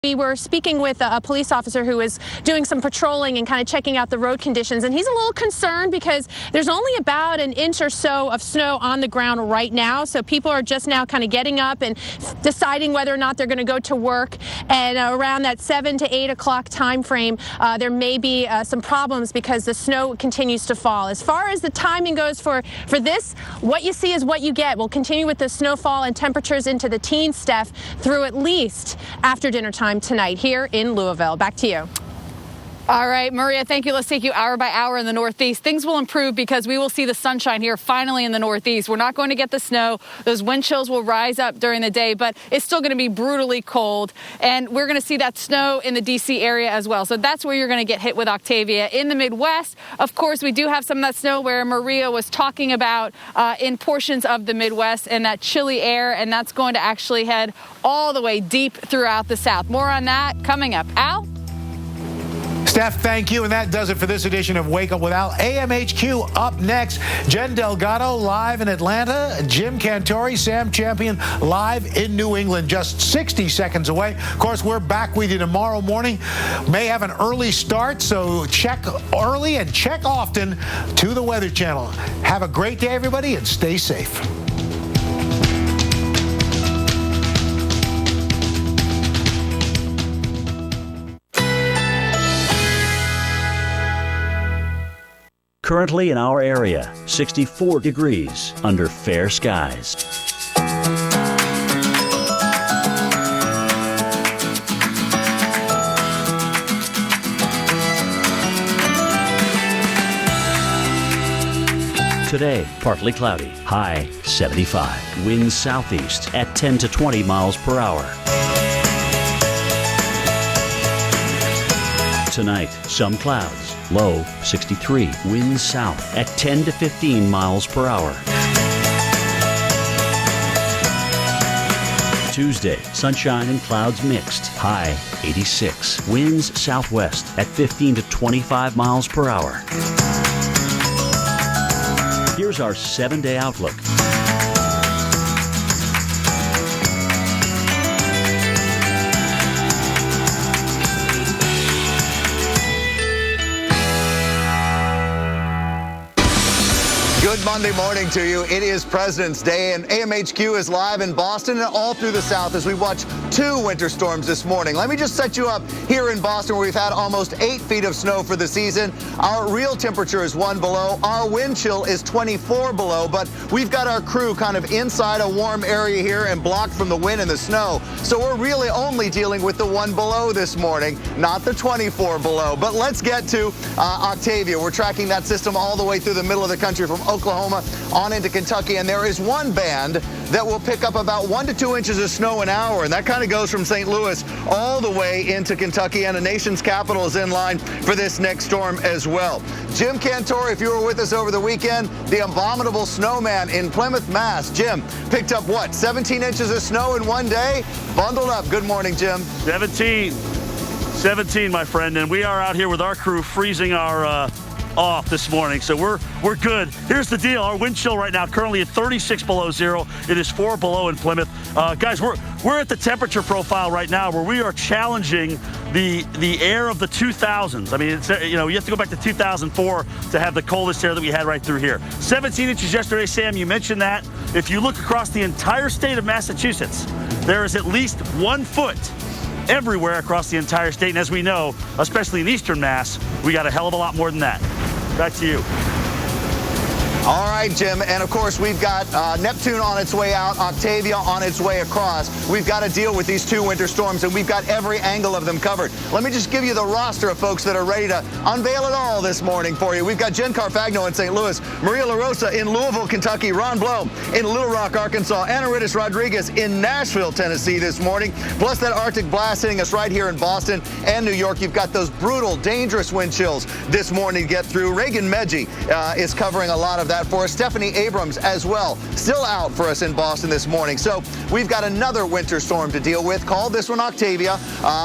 We were speaking with a police officer who was doing some patrolling and kind of checking out the road conditions, and he's a little concerned because there's only about an inch or so of snow on the ground right now. So people are just now kind of getting up and deciding whether or not they're going to go to work. And around that 7 to 8 o'clock time frame, there may be some problems because the snow continues to fall. As far as the timing goes for this, what you see is what you get. We'll continue with the snowfall and temperatures into the teens, Steph, through at least after dinner time tonight here in Louisville. Back to you. All right, Maria, thank you. Let's take you hour by hour in the Northeast. Things will improve because we will see the sunshine here finally in the Northeast. We're not going to get the snow. Those wind chills will rise up during the day, but it's still going to be brutally cold. And we're going to see that snow in the D.C. area as well. So that's where you're going to get hit with Octavia. In the Midwest, of course, we do have some of that snow where Maria was talking about in portions of the Midwest and that chilly air, and that's going to actually head all the way deep throughout the South. More on that coming up. Al? Steph, thank you. And that does it for this edition of Wake Up with Al. AMHQ up next. Jen Delgado live in Atlanta. Jim Cantori, Sam Champion live in New England, just 60 seconds away. Of course, we're back with you tomorrow morning. May have an early start, so check early and check often to the Weather Channel. Have a great day, everybody, and stay safe. Currently in our area, 64 degrees under fair skies. Today, partly cloudy, high 75. Winds southeast at 10 to 20 miles per hour. Tonight, some clouds, low 63. Winds south at 10 to 15 miles per hour. Tuesday, sunshine and clouds mixed, high 86. Winds southwest at 15 to 25 miles per hour. Here's our 7-day outlook. Good Monday morning to you. It is President's Day, and AMHQ is live in Boston and all through the South as we watch 2 winter storms this morning. Let me just set you up here in Boston, where we've had almost 8 feet of snow for the season. Our real temperature is 1 below. Our wind chill is 24 below, but we've got our crew kind of inside a warm area here and blocked from the wind and the snow. So we're really only dealing with the 1 below this morning, not the 24 below. But let's get to Octavia. We're tracking that system all the way through the middle of the country from Oklahoma on into Kentucky, and there is one band that will pick up about 1 to 2 inches of snow an hour, and that kind of goes from St. Louis all the way into Kentucky, and the nation's capital is in line for this next storm as well. Jim Cantori, if you were with us over the weekend, the abominable snowman in Plymouth, Mass. Jim picked up what, 17 inches of snow in one day? Bundled up. Good morning, Jim. 17, my friend, and we are out here with our crew freezing our off this morning, so we're good. Here's the deal: our wind chill right now currently at 36 below zero. It is 4 below in Plymouth. Guys, we're at the temperature profile right now where we are challenging the air of the 2000s. I mean, it's, you have to go back to 2004 to have the coldest air that we had right through here. 17 inches yesterday, Sam, you mentioned that. If you look across the entire state of Massachusetts, there is at least 1 foot everywhere across the entire state. And as we know, especially in eastern Mass, we got a hell of a lot more than that. Back to you. All right, Jim, and of course we've got Neptune on its way out, Octavia on its way across. We've got to deal with these 2 winter storms, and we've got every angle of them covered. Let me just give you the roster of folks that are ready to unveil it all this morning for you. We've got Jen Carfagno in St. Louis, Maria LaRosa in Louisville, Kentucky, Ron Blome in Little Rock, Arkansas, Ana Ritis Rodriguez in Nashville, Tennessee this morning, plus that Arctic blast hitting us right here in Boston and New York. You've got those brutal, dangerous wind chills this morning to get through. Reagan Medji is covering a lot of that for us. Stephanie Abrams as well, still out for us in Boston this morning. So we've got another winter storm to deal with, called this one Octavia,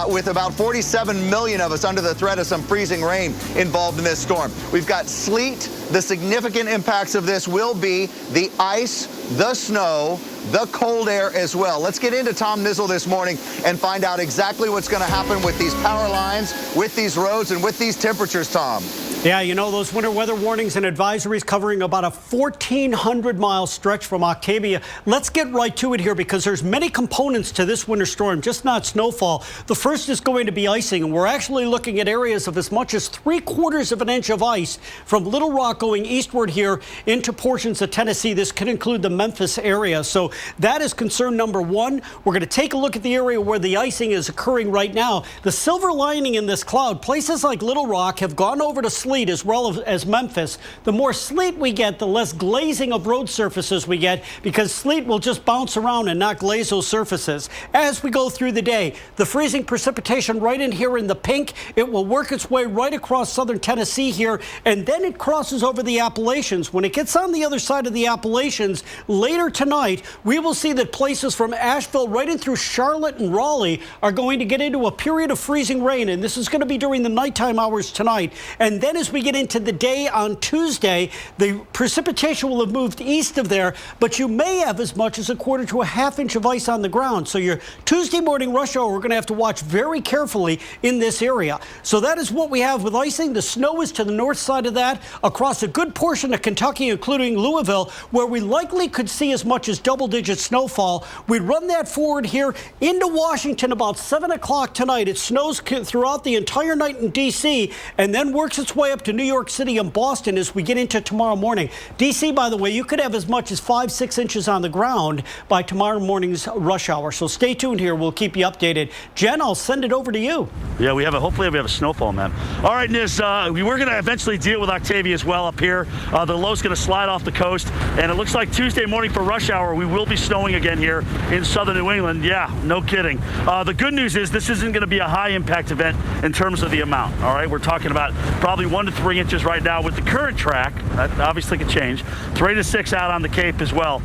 with about 47 million of us under the threat of some freezing rain involved in this storm. We've got sleet. The significant impacts of this will be the ice, the snow, the cold air as well. Let's get into Tom Nizzle this morning and find out exactly what's going to happen with these power lines, with these roads, and with these temperatures, Tom. Yeah, you know, those winter weather warnings and advisories covering about a 1,400-mile stretch from Octavia. Let's get right to it here because there's many components to this winter storm, just not snowfall. The first is going to be icing, and we're actually looking at areas of as much as 3/4 of an inch of ice from Little Rock going eastward here into portions of Tennessee. This could include the Memphis area. So that is concern number one. We're going to take a look at the area where the icing is occurring right now. The silver lining in this cloud, places like Little Rock have gone over to sleet as well as Memphis. The more sleet we get, the less glazing of road surfaces we get because sleet will just bounce around and not glaze those surfaces. As we go through the day, the freezing precipitation right in here in the pink, it will work its way right across southern Tennessee here, and then it crosses over the Appalachians. When it gets on the other side of the Appalachians later tonight, we will see that places from Asheville right in through Charlotte and Raleigh are going to get into a period of freezing rain, and this is going to be during the nighttime hours tonight. And then as we get into the day on Tuesday, the precipitation will have moved east of there, but you may have as much as 1/4 to a 1/2 inch of ice on the ground. So your Tuesday morning rush hour, we're going to have to watch very carefully in this area. So that is what we have with icing. The snow is to the north side of that, across a good portion of Kentucky, including Louisville, where we likely could see as much as double-digit snowfall. We run that forward here into Washington about 7 o'clock tonight. It snows throughout the entire night in D.C. and then works its way up to New York City and Boston as we get into tomorrow morning. D.C., by the way, you could have as much as 5-6 inches on the ground by tomorrow morning's rush hour. So stay tuned here. We'll keep you updated. Jen, I'll send it over to you. Yeah, hopefully we have a snowfall, man. All right, Niz, we're going to eventually deal with Octavia as well up here. The low's going to slide off the coast, and it looks like Tuesday morning for rush hour, we will be snowing again here in southern New England. Yeah, no kidding. The good news is this isn't going to be a high impact event in terms of the amount. All right, we're talking about probably 1 to 3 inches right now with the current track. That obviously could change. 3 to 6 out on the Cape as well.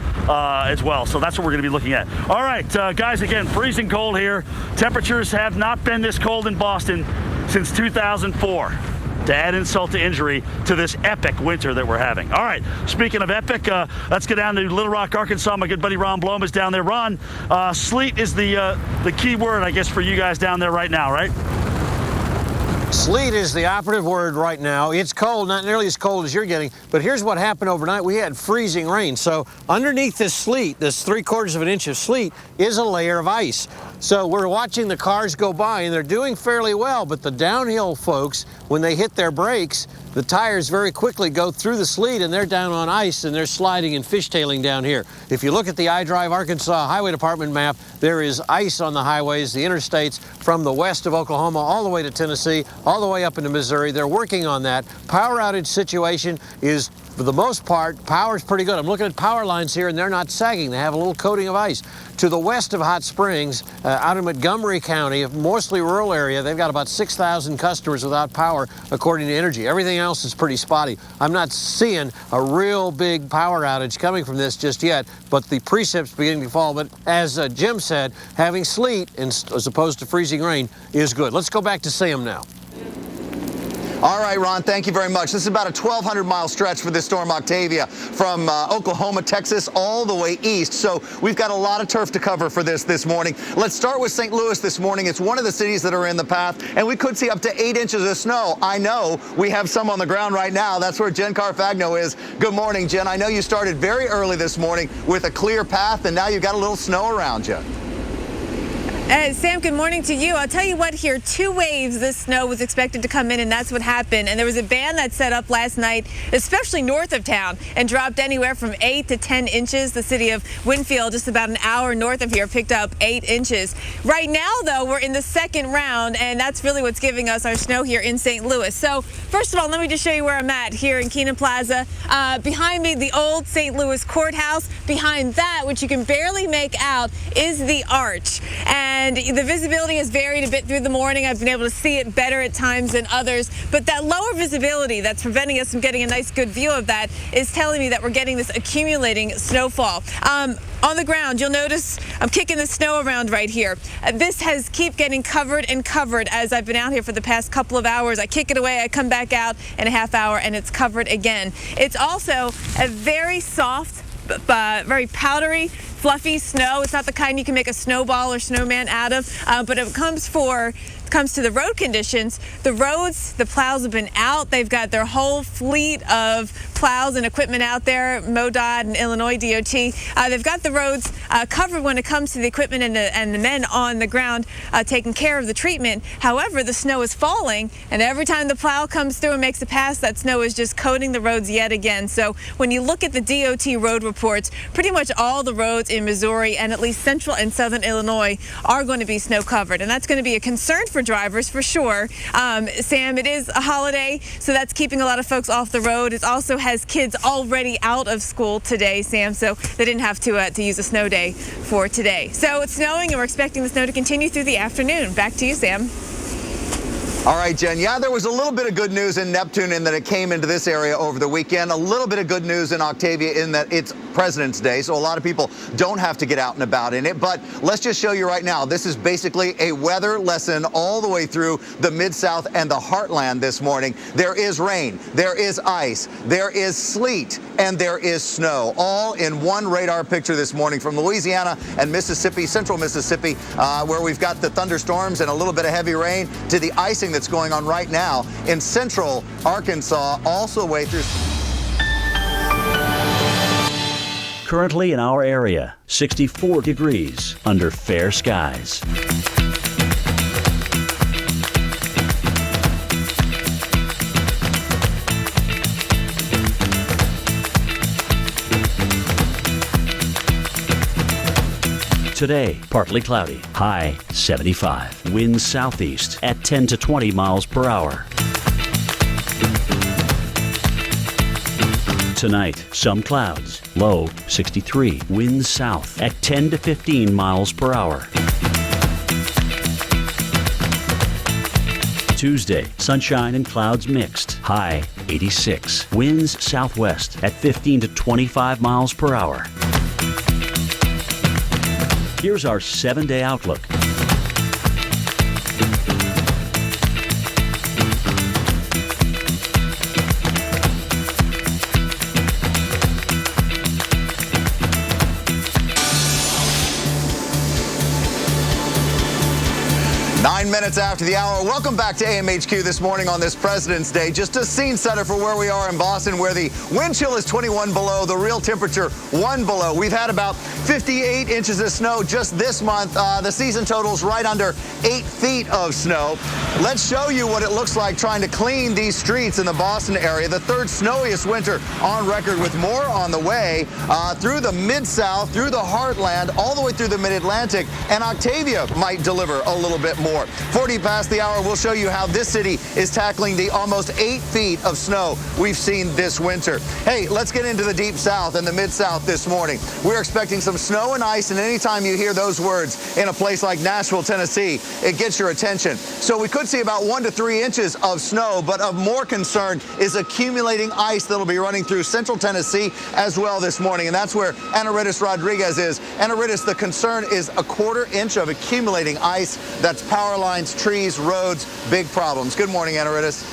So that's what we're going to be looking at. All right, guys, again, freezing cold here. Temperatures have not been this cold in Boston since 2004. To add insult to injury to this epic winter that we're having. All right, speaking of epic, let's get down to Little Rock, Arkansas. My good buddy Ron Blom is down there. Ron, sleet is the key word, I guess, for you guys down there right now, right? Sleet is the operative word right now. It's cold, not nearly as cold as you're getting, but here's what happened overnight. We had freezing rain. So underneath this sleet, this 3/4 of an inch of sleet, is a layer of ice. So we're watching the cars go by, and they're doing fairly well, but the downhill folks, when they hit their brakes, the tires very quickly go through the sleet, and they're down on ice, and they're sliding and fishtailing down here. If you look at the iDrive Arkansas Highway Department map, there is ice on the highways, the interstates, from the west of Oklahoma all the way to Tennessee, all the way up into Missouri. They're working on that. Power outage situation is, for the most part, power's pretty good. I'm looking at power lines here, and they're not sagging. They have a little coating of ice. To the west of Hot Springs, out in Montgomery County, a mostly rural area, they've got about 6,000 customers without power, according to Energy. Everything else is pretty spotty. I'm not seeing a real big power outage coming from this just yet, but the precipit's beginning to fall. But as Jim said, having sleet as opposed to freezing rain is good. Let's go back to Sam now. All right, Ron, thank you very much. This is about a 1,200-mile stretch for this storm Octavia from Oklahoma, Texas, all the way east. So we've got a lot of turf to cover for this morning. Let's start with St. Louis this morning. It's one of the cities that are in the path, and we could see up to 8 inches of snow. I know we have some on the ground right now. That's where Jen Carfagno is. Good morning, Jen. I know you started very early this morning with a clear path, and now you've got a little snow around you. Sam, good morning to you. I'll tell you what here, 2 waves this snow was expected to come in, and that's what happened. And there was a band that set up last night, especially north of town, and dropped anywhere from 8 to 10 inches. The city of Winfield, just about an hour north of here, picked up 8 inches. Right now, though, we're in the second round, and that's really what's giving us our snow here in St. Louis. So, first of all, let me just show you where I'm at here in Keenan Plaza. Behind me, the old St. Louis courthouse. Behind that, which you can barely make out, is the arch. And the visibility has varied a bit through the morning. I've been able to see it better at times than others. But that lower visibility that's preventing us from getting a nice good view of that is telling me that we're getting this accumulating snowfall. On the ground, you'll notice I'm kicking the snow around right here. This has keep getting covered and covered as I've been out here for the past couple of hours. I kick it away, I come back out in a half hour, and it's covered again. It's also a very soft, very powdery, fluffy snow. It's not the kind you can make a snowball or snowman out of, but it comes to the road conditions, the roads, the plows have been out. They've got their whole fleet of plows and equipment out there, MoDOT and Illinois DOT. They've got the roads covered when it comes to the equipment and the men on the ground taking care of the treatment. However, the snow is falling, and every time the plow comes through and makes a pass, that snow is just coating the roads yet again. So when you look at the DOT road reports, pretty much all the roads in Missouri and at least central and southern Illinois are going to be snow covered, and that's going to be a concern for drivers for sure. Sam, it is a holiday, so that's keeping a lot of folks off the road. It also has kids already out of school today, Sam, so they didn't have to use a snow day for today. So it's snowing, and we're expecting the snow to continue through the afternoon. Back to you, Sam. All right, Jen. Yeah, there was a little bit of good news in Neptune in that it came into this area over the weekend. A little bit of good news in Octavia in that it's President's Day, so a lot of people don't have to get out and about in it. But let's just show you right now. This is basically a weather lesson all the way through the Mid-South and the Heartland this morning. There is rain, there is ice, there is sleet, and there is snow, all in one radar picture this morning from Louisiana and Mississippi, central Mississippi, where we've got the thunderstorms and a little bit of heavy rain, to the icing that's going on right now in central Arkansas, also way through. Currently in our area, 64 degrees under fair skies. Today, partly cloudy, high 75. Winds southeast at 10 to 20 miles per hour. Tonight, some clouds, low 63. Winds south at 10 to 15 miles per hour. Tuesday, sunshine and clouds mixed, high 86. Winds southwest at 15 to 25 miles per hour. Here's our 7-day outlook. Minutes after the hour. Welcome back to AMHQ this morning on this President's Day. Just a scene setter for where we are in Boston, where the wind chill is 21 below, the real temperature 1 below. We've had about 58 inches of snow just this month. The season total's right under 8 feet of snow. Let's show you what it looks like trying to clean these streets in the Boston area. The third snowiest winter on record, with more on the way through the Mid-South, through the Heartland, all the way through the Mid-Atlantic, and Octavia might deliver a little bit more. 40 past the hour, we'll show you how this city is tackling the almost 8 feet of snow we've seen this winter. Hey, let's get into the Deep South and the Mid-South this morning. We're expecting some snow and ice, and anytime you hear those words in a place like Nashville, Tennessee, it gets your attention. So we could see about 1 to 3 inches of snow, but of more concern is accumulating ice that'll be running through central Tennessee as well this morning, and that's where Anaritis Rodriguez is. Anaritis, the concern is a 1/4 inch of accumulating ice. That's power lines, trees, roads, big problems. Good morning, Anaritis.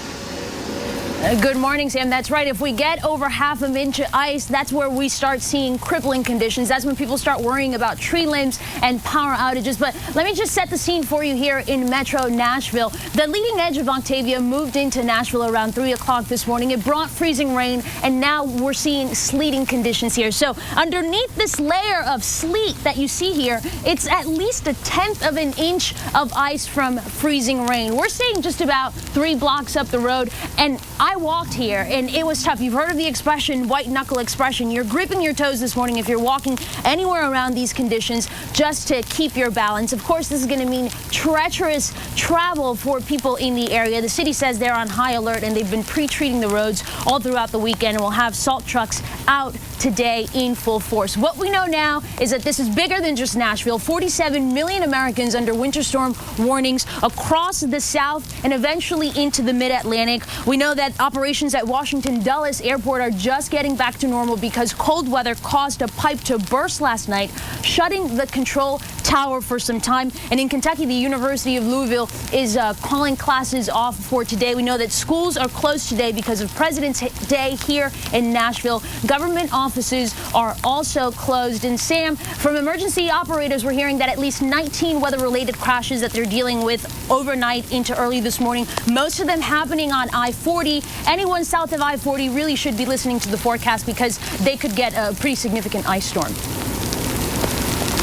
Good morning, Sam. That's right. If we get over 1/2 inch of ice, that's where we start seeing crippling conditions. That's when people start worrying about tree limbs and power outages. But let me just set the scene for you here in Metro Nashville. The leading edge of Octavia moved into Nashville around 3 o'clock this morning. It brought freezing rain, and now we're seeing sleeting conditions here. So underneath this layer of sleet that you see here, it's at least 1/10 of an inch of ice from freezing rain. We're staying just about 3 blocks up the road, and I walked here, and it was tough. You've heard of the expression, white knuckle expression. You're gripping your toes this morning if you're walking anywhere around these conditions just to keep your balance. Of course, this is going to mean treacherous travel for people in the area. The city says they're on high alert, and they've been pre-treating the roads all throughout the weekend, and we'll have salt trucks out today in full force. What we know now is that this is bigger than just Nashville. 47 million Americans under winter storm warnings across the South and eventually into the Mid-Atlantic. We know that operations at Washington Dulles Airport are just getting back to normal because cold weather caused a pipe to burst last night, shutting the control tower for some time. And in Kentucky, the University of Louisville is calling classes off for today. We know that schools are closed today because of President's Day here in Nashville. Governor government offices are also closed. And Sam, from emergency operators, we're hearing that at least 19 weather-related crashes that they're dealing with overnight into early this morning, most of them happening on I-40. Anyone south of I-40 really should be listening to the forecast because they could get a pretty significant ice storm.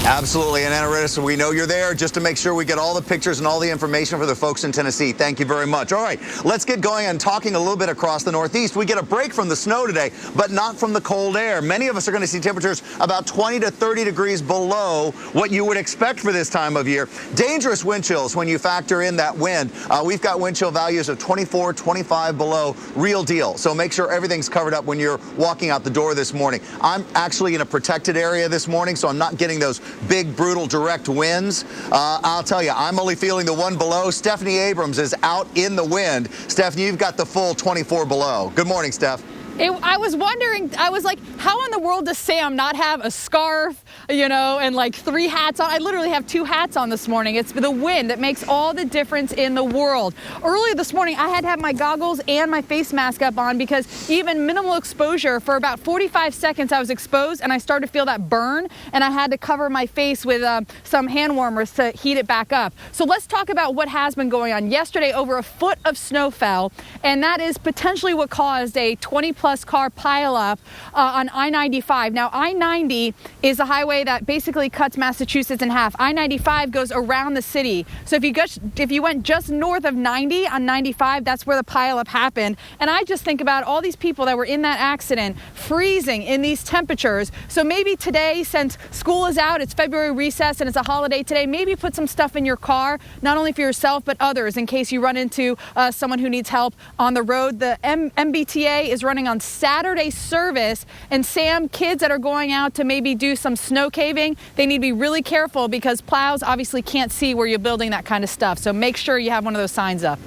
Absolutely. And Anna Rittis, we know you're there just to make sure we get all the pictures and all the information for the folks in Tennessee. Thank you very much. All right, let's get going and talking a little bit across the Northeast. We get a break from the snow today, but not from the cold air. Many of us are going to see temperatures about 20 to 30 degrees below what you would expect for this time of year. Dangerous wind chills when you factor in that wind. We've got wind chill values of 24, 25 below, real deal. So make sure everything's covered up when you're walking out the door this morning. I'm actually in a protected area this morning, so I'm not getting those big, brutal, direct winds. I'll tell you, I'm only feeling the one below. Stephanie Abrams is out in the wind. Stephanie, you've got the full 24 below. Good morning, Steph. I was wondering, I was like, how in the world does Sam not have a scarf, you know, and like 3 hats on? I literally have 2 hats on this morning. It's the wind that makes all the difference in the world. Earlier this morning, I had to have my goggles and my face mask up on because even minimal exposure, for about 45 seconds, I was exposed and I started to feel that burn, and I had to cover my face with some hand warmers to heat it back up. So let's talk about what has been going on. Yesterday, over a foot of snow fell, and that is potentially what caused a 20+ car pileup on I-95. Now, I-90 is a highway that basically cuts Massachusetts in half. I-95 goes around the city. So if you went just north of 90 on 95, that's where the pileup happened. And I just think about all these people that were in that accident, freezing in these temperatures. So maybe today, since school is out, it's February recess and it's a holiday today, maybe put some stuff in your car, not only for yourself, but others, in case you run into someone who needs help on the road. The MBTA is running on Saturday service, and Sam, kids that are going out to maybe do some snow caving, they need to be really careful because plows obviously can't see where you're building that kind of stuff. So make sure you have one of those signs up.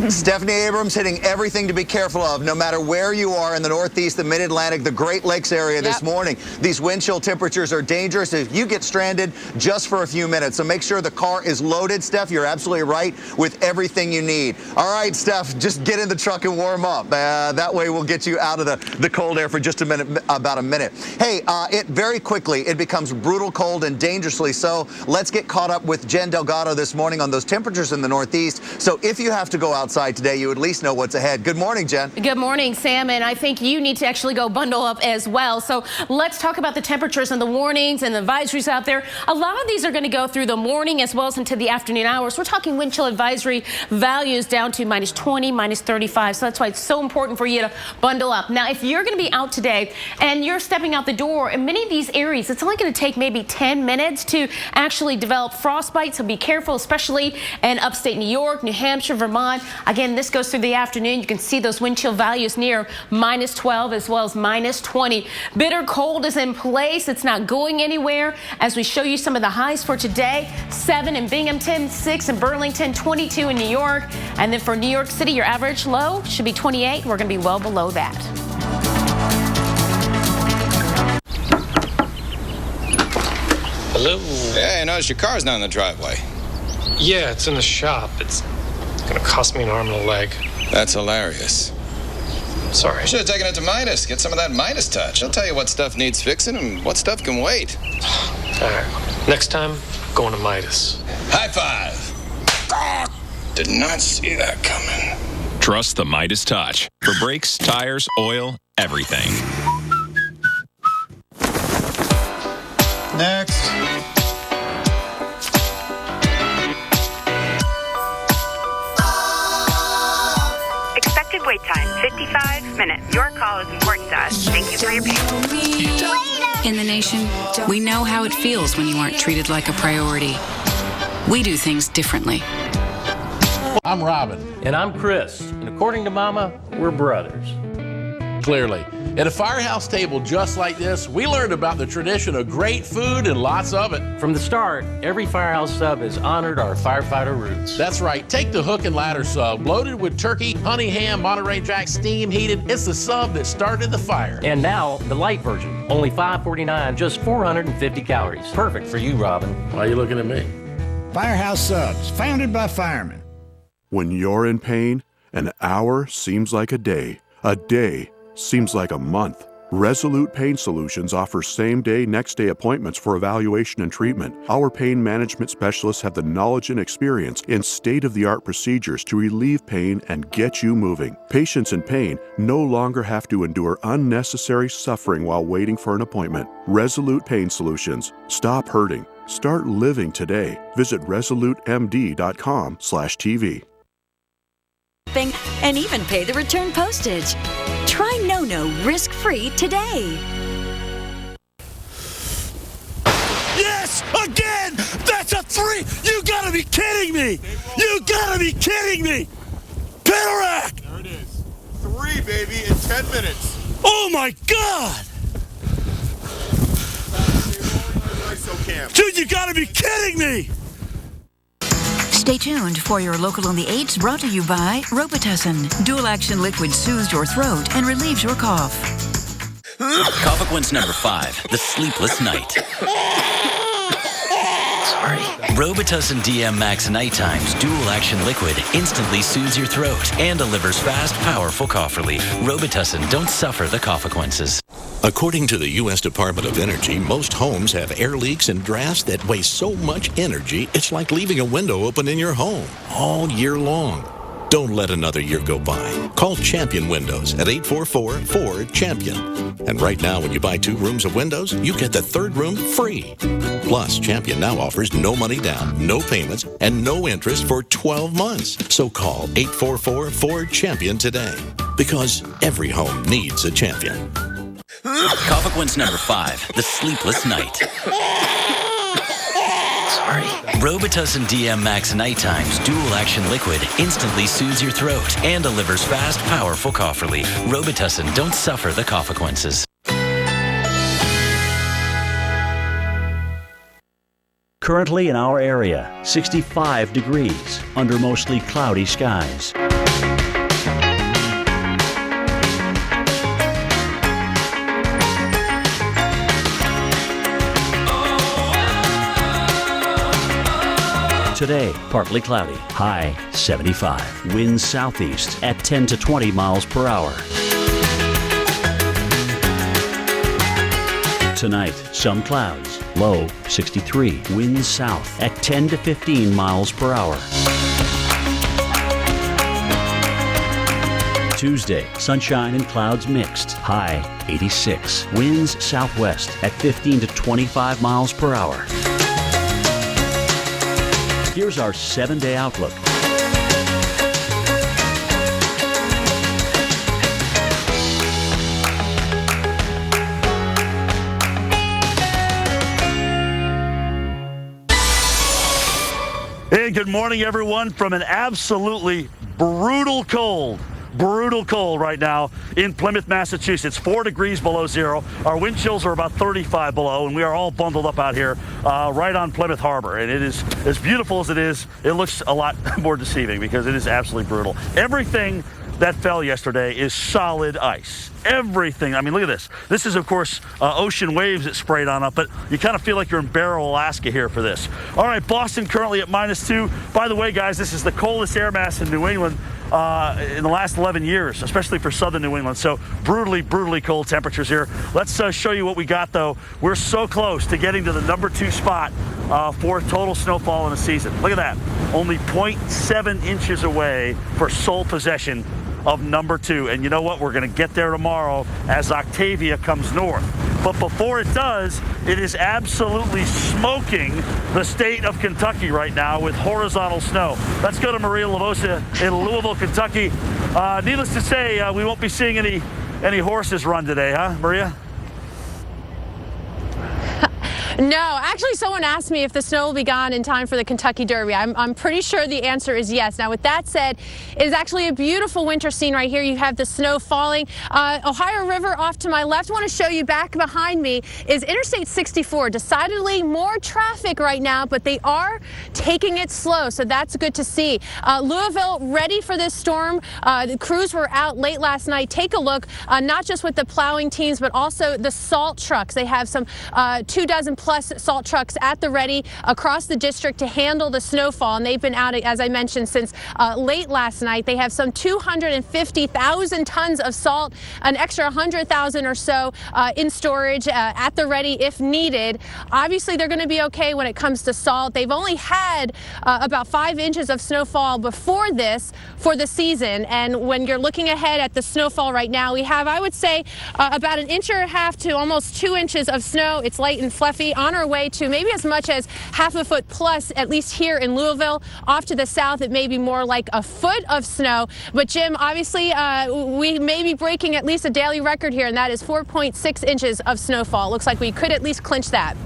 Stephanie Abrams hitting everything to be careful of, no matter where you are in the Northeast, the Mid-Atlantic, the Great Lakes area this morning. These wind chill temperatures are dangerous if you get stranded just for a few minutes. So make sure the car is loaded. Steph, you're absolutely right, with everything you need. All right, Steph, just get in the truck and warm up. That way we'll get you out of the cold air for just a minute, about a minute. Hey, very quickly, it becomes brutal cold and dangerously so. Let's get caught up with Jen Delgado this morning on those temperatures in the Northeast. So if you have to go outside today, you at least know what's ahead. Good morning, Jen. Good morning, Sam, and I think you need to actually go bundle up as well. So let's talk about the temperatures and the warnings and the advisories out there. A lot of these are going to go through the morning as well as into the afternoon hours. We're talking wind chill advisory values down to -20, -35. So that's why it's so important for you to bundle up. Now, if you're going to be out today and you're stepping out the door, in many of these areas, it's only going to take maybe 10 minutes to actually develop frostbite. So be careful, especially in upstate New York, New Hampshire, Vermont. Again, this goes through the afternoon. You can see those wind chill values near -12 as well as -20. Bitter cold is in place. It's not going anywhere. As we show you some of the highs for today, 7 in Binghamton, 6 in Burlington, 22 in New York. And then for New York City, your average low should be 28. We're going to be well below that. Hello? Hey, I noticed your car's not in the driveway. Yeah, it's in the shop. It's gonna cost me an arm and a leg. That's hilarious. Sorry. Should have taken it to Midas. Get some of that Midas touch. I'll tell you what stuff needs fixing and what stuff can wait. All right. Next time, going to Midas. High five. Did not see that coming. Trust the Midas Touch for brakes, tires, oil, everything. Next. Expected wait time, 55 minutes. Your call is important to us. Thank you for your patience. In the nation, we know how it feels when you aren't treated like a priority. We do things differently. I'm Robin. And I'm Chris. And according to Mama, we're brothers. Clearly. At a firehouse table just like this, we learned about the tradition of great food and lots of it. From the start, every Firehouse sub has honored our firefighter roots. That's right. Take the hook and ladder sub, loaded with turkey, honey ham, Monterey Jack, steam heated. It's the sub that started the fire. And now, the light version. Only $5.49, just 450 calories. Perfect for you, Robin. Why are you looking at me? Firehouse Subs, founded by firemen. When you're in pain, an hour seems like a day seems like a month, Resolute Pain Solutions offers same-day, next-day appointments for evaluation and treatment. Our pain management specialists have the knowledge and experience in state-of-the-art procedures to relieve pain and get you moving. Patients in pain no longer have to endure unnecessary suffering while waiting for an appointment. Resolute Pain Solutions. Stop hurting. Start living today. Visit resolutemd.com/TV. And even pay the return postage. Try NoNo risk-free today. Yes! Again! That's a 3! You gotta be kidding me! You gotta be kidding me! Panarak! There it is. 3, baby, in 10 minutes. Oh my God! Dude, you gotta be kidding me! Stay tuned for your local on the 8s, brought to you by Robitussin. Dual action liquid soothes your throat and relieves your cough. Covaquin's number 5, the sleepless night. Sorry. Robitussin DM Max Night Times dual action liquid instantly soothes your throat and delivers fast, powerful cough relief. Robitussin, don't suffer the consequences. According to the U.S. Department of Energy, most homes have air leaks and drafts that waste so much energy, it's like leaving a window open in your home all year long. Don't let another year go by. Call Champion Windows at 844-4CHAMPION. And right now, when you buy 2 rooms of windows, you get the 3rd room free. Plus, Champion now offers no money down, no payments, and no interest for 12 months. So call 844-4CHAMPION today. Because every home needs a champion. Covaquin's number 5, the sleepless night. Sorry. Robitussin DM Max Night Times dual action liquid instantly soothes your throat and delivers fast, powerful cough relief. Robitussin, don't suffer the consequences. Currently in our area, 65 degrees under mostly cloudy skies. Today, partly cloudy, high 75. Winds southeast at 10 to 20 miles per hour. Tonight, some clouds, low 63. Winds south at 10 to 15 miles per hour. Tuesday, sunshine and clouds mixed, high 86. Winds southwest at 15 to 25 miles per hour. Here's our 7-day outlook. Hey, good morning, everyone, from an absolutely brutal cold right now in Plymouth, Massachusetts. 4 degrees below zero. Our wind chills are about 35 below, and we are all bundled up out here right on Plymouth Harbor. And it is, as beautiful as it is, it looks a lot more deceiving because it is absolutely brutal. Everything that fell yesterday is solid ice. Everything. I mean, look at this. This is, of course, ocean waves that sprayed on up, but you kind of feel like you're in Barrow, Alaska here for this. All right, Boston currently at -2. By the way, guys, this is the coldest air mass in New England in the last 11 years, especially for southern New England. So brutally cold temperatures here. Let's show you what we got, though. We're so close to getting to the number 2 spot for total snowfall in the season. Look at that. Only 0.7 inches away for sole possession of number 2. And you know what? We're going to get there tomorrow as Octavia comes north. But before it does, it is absolutely smoking the state of Kentucky right now with horizontal snow. Let's go to Maria Lavosa in Louisville, Kentucky. Needless to say, we won't be seeing any horses run today, huh, Maria? No, actually someone asked me if the snow will be gone in time for the Kentucky Derby. I'm pretty sure the answer is yes. Now, with that said, it is actually a beautiful winter scene right here. You have the snow falling. Ohio River off to my left. I want to show you back behind me is Interstate 64. Decidedly more traffic right now, but they are taking it slow, so that's good to see. Louisville ready for this storm. The crews were out late last night. Take a look, not just with the plowing teams, but also the salt trucks. They have some 24 plus salt trucks at the ready across the district to handle the snowfall. And they've been out, as I mentioned, since late last night. They have some 250,000 tons of salt, an extra 100,000 or so in storage at the ready if needed. Obviously, they're going to be okay when it comes to salt. They've only had about 5 inches of snowfall before this for the season. And when you're looking ahead at the snowfall right now, we have, I would say, about 1.5 inches to almost 2 inches of snow. It's light and fluffy, on our way to maybe as much as half a foot plus, at least here in Louisville. Off to the south, it may be more like a foot of snow. But Jim, obviously, we may be breaking at least a daily record here, and that is 4.6 inches of snowfall. Looks like we could at least clinch that.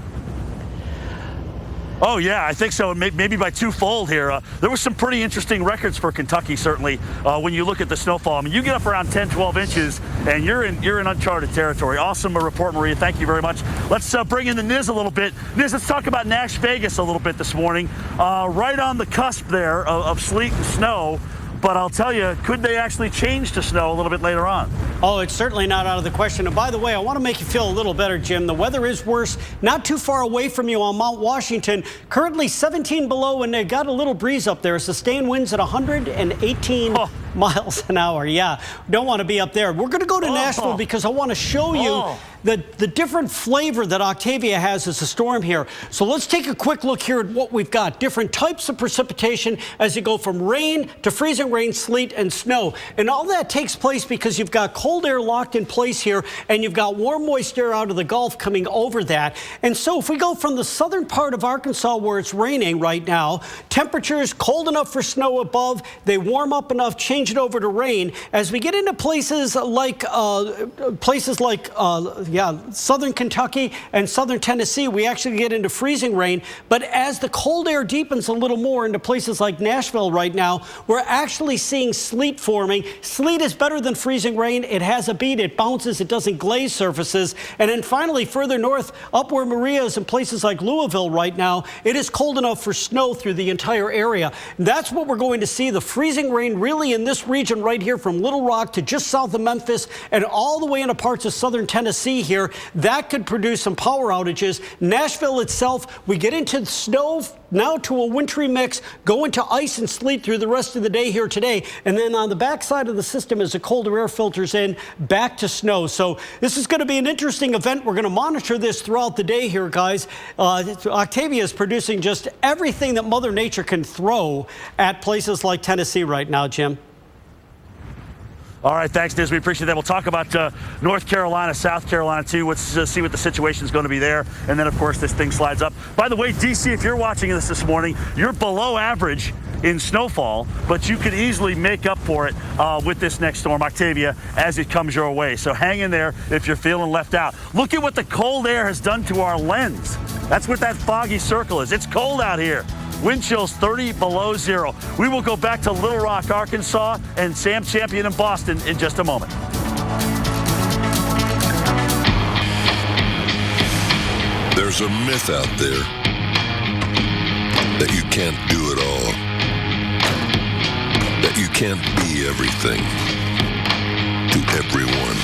Oh, yeah, I think so. Maybe by twofold here. There was some pretty interesting records for Kentucky, certainly, when you look at the snowfall. I mean, you get up around 10, 12 inches, and you're in uncharted territory. Awesome report, Maria. Thank you very much. Let's bring in the Niz a little bit. Niz, let's talk about Nash Vegas a little bit this morning. Right on the cusp there of sleet and snow. But I'll tell you, could they actually change to snow a little bit later on? Oh, it's certainly not out of the question. And by the way, I want to make you feel a little better, Jim. The weather is worse, not too far away from you on Mount Washington. Currently 17 below, and they got a little breeze up there. Sustained winds at 118 miles an hour. Yeah, don't want to be up there. We're going to go to Nashville because I want to show you the different flavor that Octavia has as a storm here. So let's take a quick look here at what we've got. Different types of precipitation as you go from rain to freezing rain, sleet, and snow. And all that takes place because you've got cold air locked in place here, and you've got warm, moist air out of the Gulf coming over that. And so if we go from the southern part of Arkansas where it's raining right now, temperatures cold enough for snow above, they warm up enough, change it over to rain. As we get into places like southern Kentucky and southern Tennessee, we actually get into freezing rain. But as the cold air deepens a little more into places like Nashville right now, we're actually seeing sleet forming. Sleet is better than freezing rain. It has a beat. It bounces. It doesn't glaze surfaces. And then finally, further north, up where Maria is in places like Louisville right now, it is cold enough for snow through the entire area. That's what we're going to see. The freezing rain really in this region right here from Little Rock to just south of Memphis and all the way into parts of southern Tennessee here. That could produce some power outages. Nashville itself, we get into snow now to a wintry mix, go into ice and sleet through the rest of the day here today. And then on the backside of the system, as the colder air filters in, back to snow. So this is going to be an interesting event. We're going to monitor this throughout the day here, guys. Octavia is producing just everything that Mother Nature can throw at places like Tennessee right now, Jim. All right, thanks, Niz. We appreciate that. We'll talk about North Carolina, South Carolina, too. Let's see what the situation is going to be there. And then, of course, this thing slides up. By the way, D.C., if you're watching this morning, you're below average in snowfall, but you could easily make up for it with this next storm, Octavia, as it comes your way. So hang in there if you're feeling left out. Look at what the cold air has done to our lens. That's what that foggy circle is. It's cold out here. Wind chills 30 below zero. We will go back to Little Rock, Arkansas, and Sam Champion in Boston in just a moment. There's a myth out there that you can't do it all, that you can't be everything to everyone.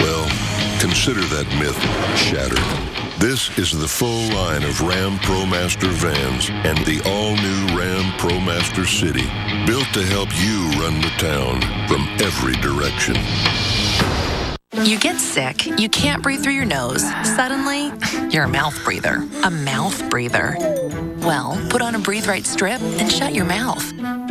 Well, consider that myth shattered. This is the full line of Ram ProMaster vans and the all-new Ram ProMaster City, built to help you run the town from every direction. You get sick, you can't breathe through your nose. Suddenly, you're a mouth breather. A mouth breather. Well, put on a Breathe Right strip and shut your mouth.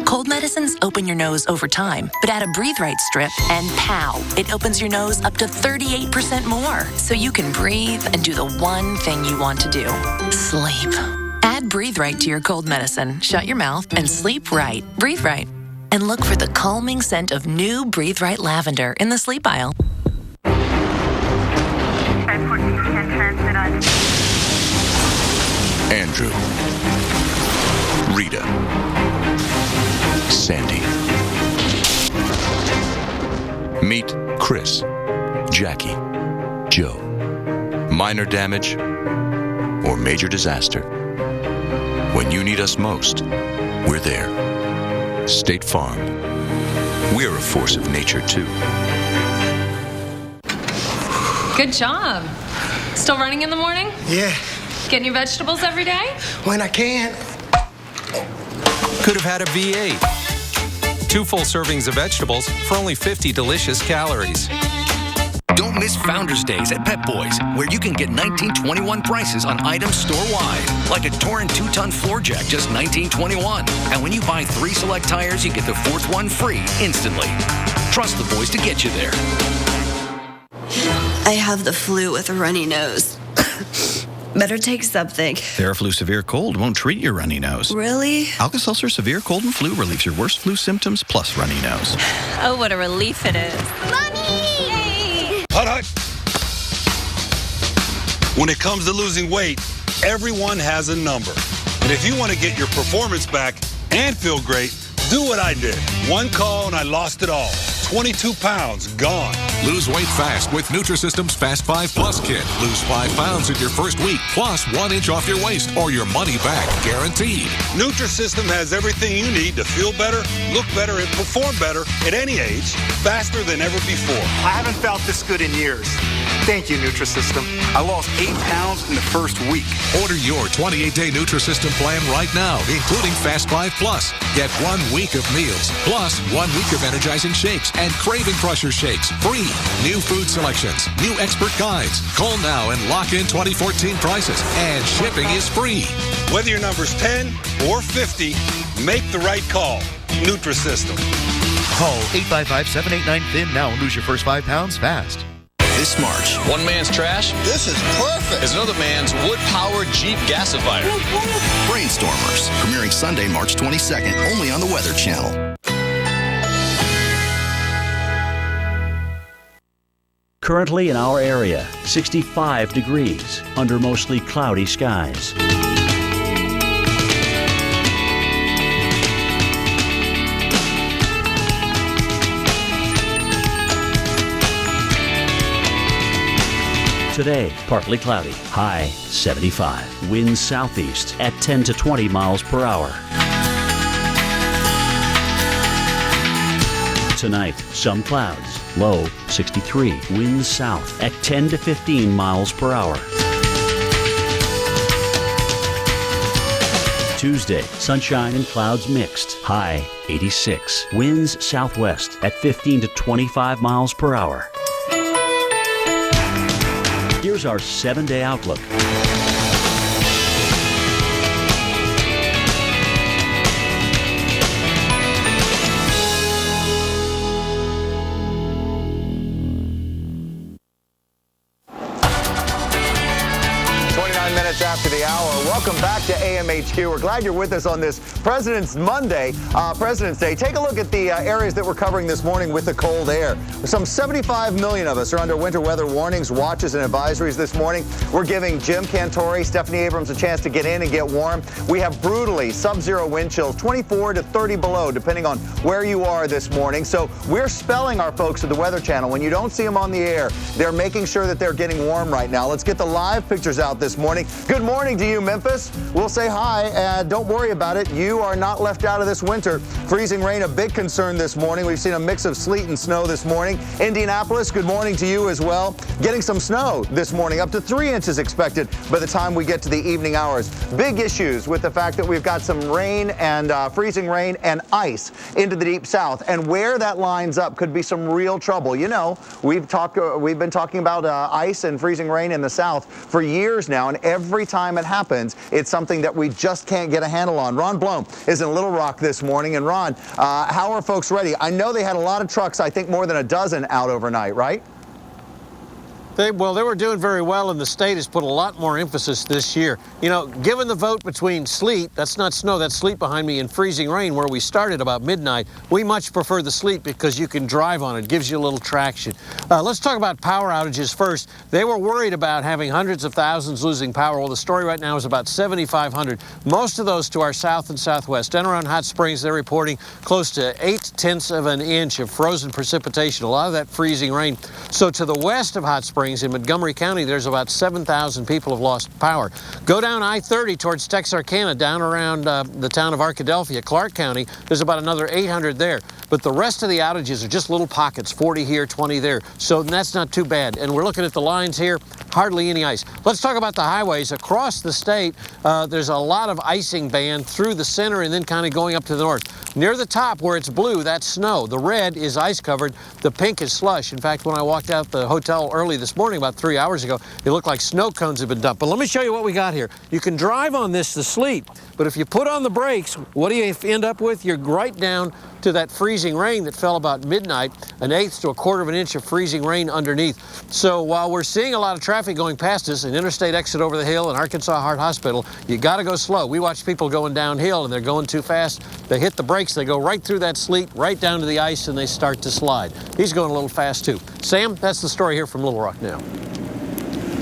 Cold medicines open your nose over time, but add a Breathe Right strip and pow, it opens your nose up to 38% more. So you can breathe and do the one thing you want to do, sleep. Add Breathe Right to your cold medicine, shut your mouth, and sleep right. Breathe Right. And look for the calming scent of new Breathe Right lavender in the sleep aisle. Andrew, Rita, Sandy. Meet Chris, Jackie, Joe. Minor damage or major disaster. When you need us most, we're there. State Farm. We're a force of nature, too. Good job. Still running in the morning? Yeah. Getting your vegetables every day? When I can. Could have had a V8. 2 full servings of vegetables for only 50 delicious calories. Don't miss Founders Days at Pep Boys, where you can get 1921 prices on items store-wide, like a Torin 2-ton floor jack, just $19.21. And when you buy 3 select tires, you get the 4th one free instantly. Trust the boys to get you there. I have the flu with a runny nose. Better take something. Theraflu Severe Cold won't treat your runny nose. Really? Alka-Seltzer Severe Cold and Flu relieves your worst flu symptoms plus runny nose. Oh, what a relief it is. Hut. When it comes to losing weight, everyone has a number. And if you want to get your performance back and feel great, do what I did. 1 call and I lost it all. 22 pounds gone. Lose weight fast with Nutrisystem's Fast 5 Plus Kit. Lose 5 pounds in your first week, plus 1 inch off your waist or your money back guaranteed. Nutrisystem has everything you need to feel better, look better, and perform better at any age, faster than ever before. I haven't felt this good in years. Thank you, Nutrisystem. I lost 8 pounds in the first week. Order your 28-day Nutrisystem plan right now, including Fast 5 Plus. Get 1 week of meals, plus 1 week of energizing shakes and Craving Crusher shakes free. New food selections, new expert guides. Call now and lock in 2014 prices, and shipping is free. Whether your number's 10 or 50, make the right call. Nutrisystem. Call 855-789-THIN now and lose your first 5 pounds fast. This March, one man's trash. This is perfect. Is another man's wood-powered Jeep gasifier. Brainstormers, premiering Sunday, March 22nd, only on the Weather Channel. Currently in our area, 65 degrees under mostly cloudy skies. Today, partly cloudy, high 75. Winds southeast at 10 to 20 miles per hour. Tonight, some clouds, low 63. Winds south at 10 to 15 miles per hour. Tuesday, sunshine and clouds mixed, high 86. Winds southwest at 15 to 25 miles per hour. Here's our 7-day outlook. After the hour. Welcome back to AMHQ. We're glad you're with us on this President's Day. Take a look at the areas that we're covering this morning with the cold air. Some 75 million of us are under winter weather warnings, watches, and advisories this morning. We're giving Jim Cantore, Stephanie Abrams a chance to get in and get warm. We have brutally sub-zero wind chills, 24 to 30 below, depending on where you are this morning. So we're spelling our folks at the Weather Channel. When you don't see them on the air, they're making sure that they're getting warm right now. Let's get the live pictures out this morning. Good morning to you, Memphis. We'll say hi. Don't worry about it. You are not left out of this winter. Freezing rain, a big concern this morning. We've seen a mix of sleet and snow this morning. Indianapolis, good morning to you as well. Getting some snow this morning, up to 3 inches expected by the time we get to the evening hours. Big issues with the fact that we've got some rain and freezing rain and ice into the deep south. And where that lines up could be some real trouble. You know, we've been talking about ice and freezing rain in the south for years now, and every time it happens, it's something that we just can't get a handle on. Ron Blome is in Little Rock this morning. And Ron, how are folks ready? I know they had a lot of trucks, I think more than a dozen out overnight, right? They were doing very well, and the state has put a lot more emphasis this year. You know, given the vote between sleet, that's not snow, that's sleet behind me, and freezing rain, where we started about midnight, we much prefer the sleet because you can drive on it, gives you a little traction. Let's talk about power outages first. They were worried about having hundreds of thousands losing power. Well, the story right now is about 7,500. Most of those to our south and southwest. And around Hot Springs, they're reporting close to 0.8 of an inch of frozen precipitation, a lot of that freezing rain. So to the west of Hot Springs, Springs. In Montgomery County, there's about 7,000 people have lost power. Go down I-30 towards Texarkana, down around the town of Arkadelphia, Clark County. There's about another 800 there. But the rest of the outages are just little pockets, 40 here, 20 there. So that's not too bad. And we're looking at the lines here, hardly any ice. Let's talk about the highways. Across the state, there's a lot of icing band through the center and then kind of going up to the north. Near the top where it's blue, that's snow. The red is ice covered. The pink is slush. In fact, when I walked out the hotel early this morning, about 3 hours ago, it looked like snow cones had been dumped. But let me show you what we got here. You can drive on this to sleep, but if you put on the brakes, what do you end up with? You're right down to that freezing rain that fell about midnight, 1/8 to 1/4 of an inch of freezing rain underneath. So while we're seeing a lot of traffic going past us, an interstate exit over the hill and Arkansas Heart Hospital, you got to go slow. We watch people going downhill and they're going too fast. They hit the brakes, they go right through that sleet, right down to the ice, and they start to slide. He's going a little fast too. Sam, that's the story here from Little Rock now.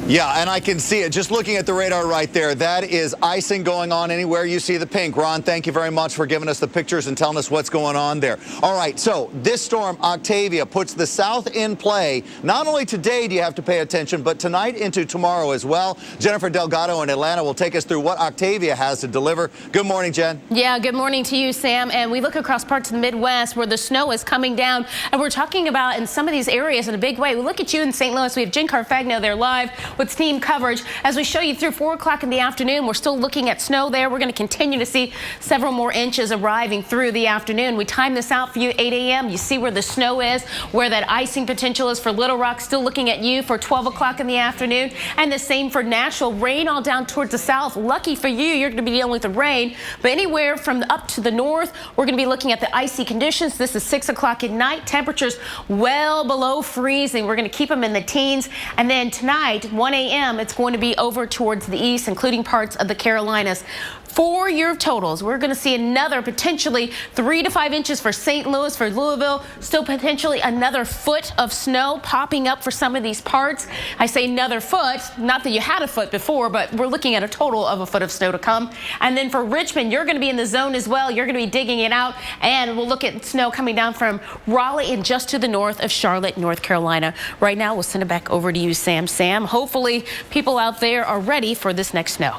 Yeah, and I can see it. Just looking at the radar right there, that is icing going on anywhere you see the pink. Ron, thank you very much for giving us the pictures and telling us what's going on there. All right, so this storm, Octavia, puts the south in play. Not only today do you have to pay attention, but tonight into tomorrow as well. Jennifer Delgado in Atlanta will take us through what Octavia has to deliver. Good morning, Jen. Yeah, good morning to you, Sam. And we look across parts of the Midwest where the snow is coming down, and we're talking about in some of these areas in a big way. We look at you in St. Louis. We have Jen Carfagno there live with team coverage. As we show you through 4 o'clock in the afternoon, we're still looking at snow there. We're going to continue to see several more inches arriving through the afternoon. We time this out for you 8 a.m. You see where the snow is, where that icing potential is for Little Rock. Still looking at you for 12 o'clock in the afternoon. And the same for Nashville. Rain all down towards the south. Lucky for you, you're going to be dealing with the rain. But anywhere from up to the north, we're going to be looking at the icy conditions. This is 6 o'clock at night. Temperatures well below freezing. We're going to keep them in the teens. And then tonight, 1 a.m., it's going to be over towards the east, including parts of the Carolinas. For your totals, we're going to see another potentially 3 to 5 inches for St. Louis, for Louisville, still potentially another foot of snow popping up for some of these parts. I say another foot, not that you had a foot before, but we're looking at a total of a foot of snow to come. And then for Richmond, you're going to be in the zone as well. You're going to be digging it out, and we'll look at snow coming down from Raleigh and just to the north of Charlotte, North Carolina. Right now, we'll send it back over to you, Sam. Sam, hopefully people out there are ready for this next snow.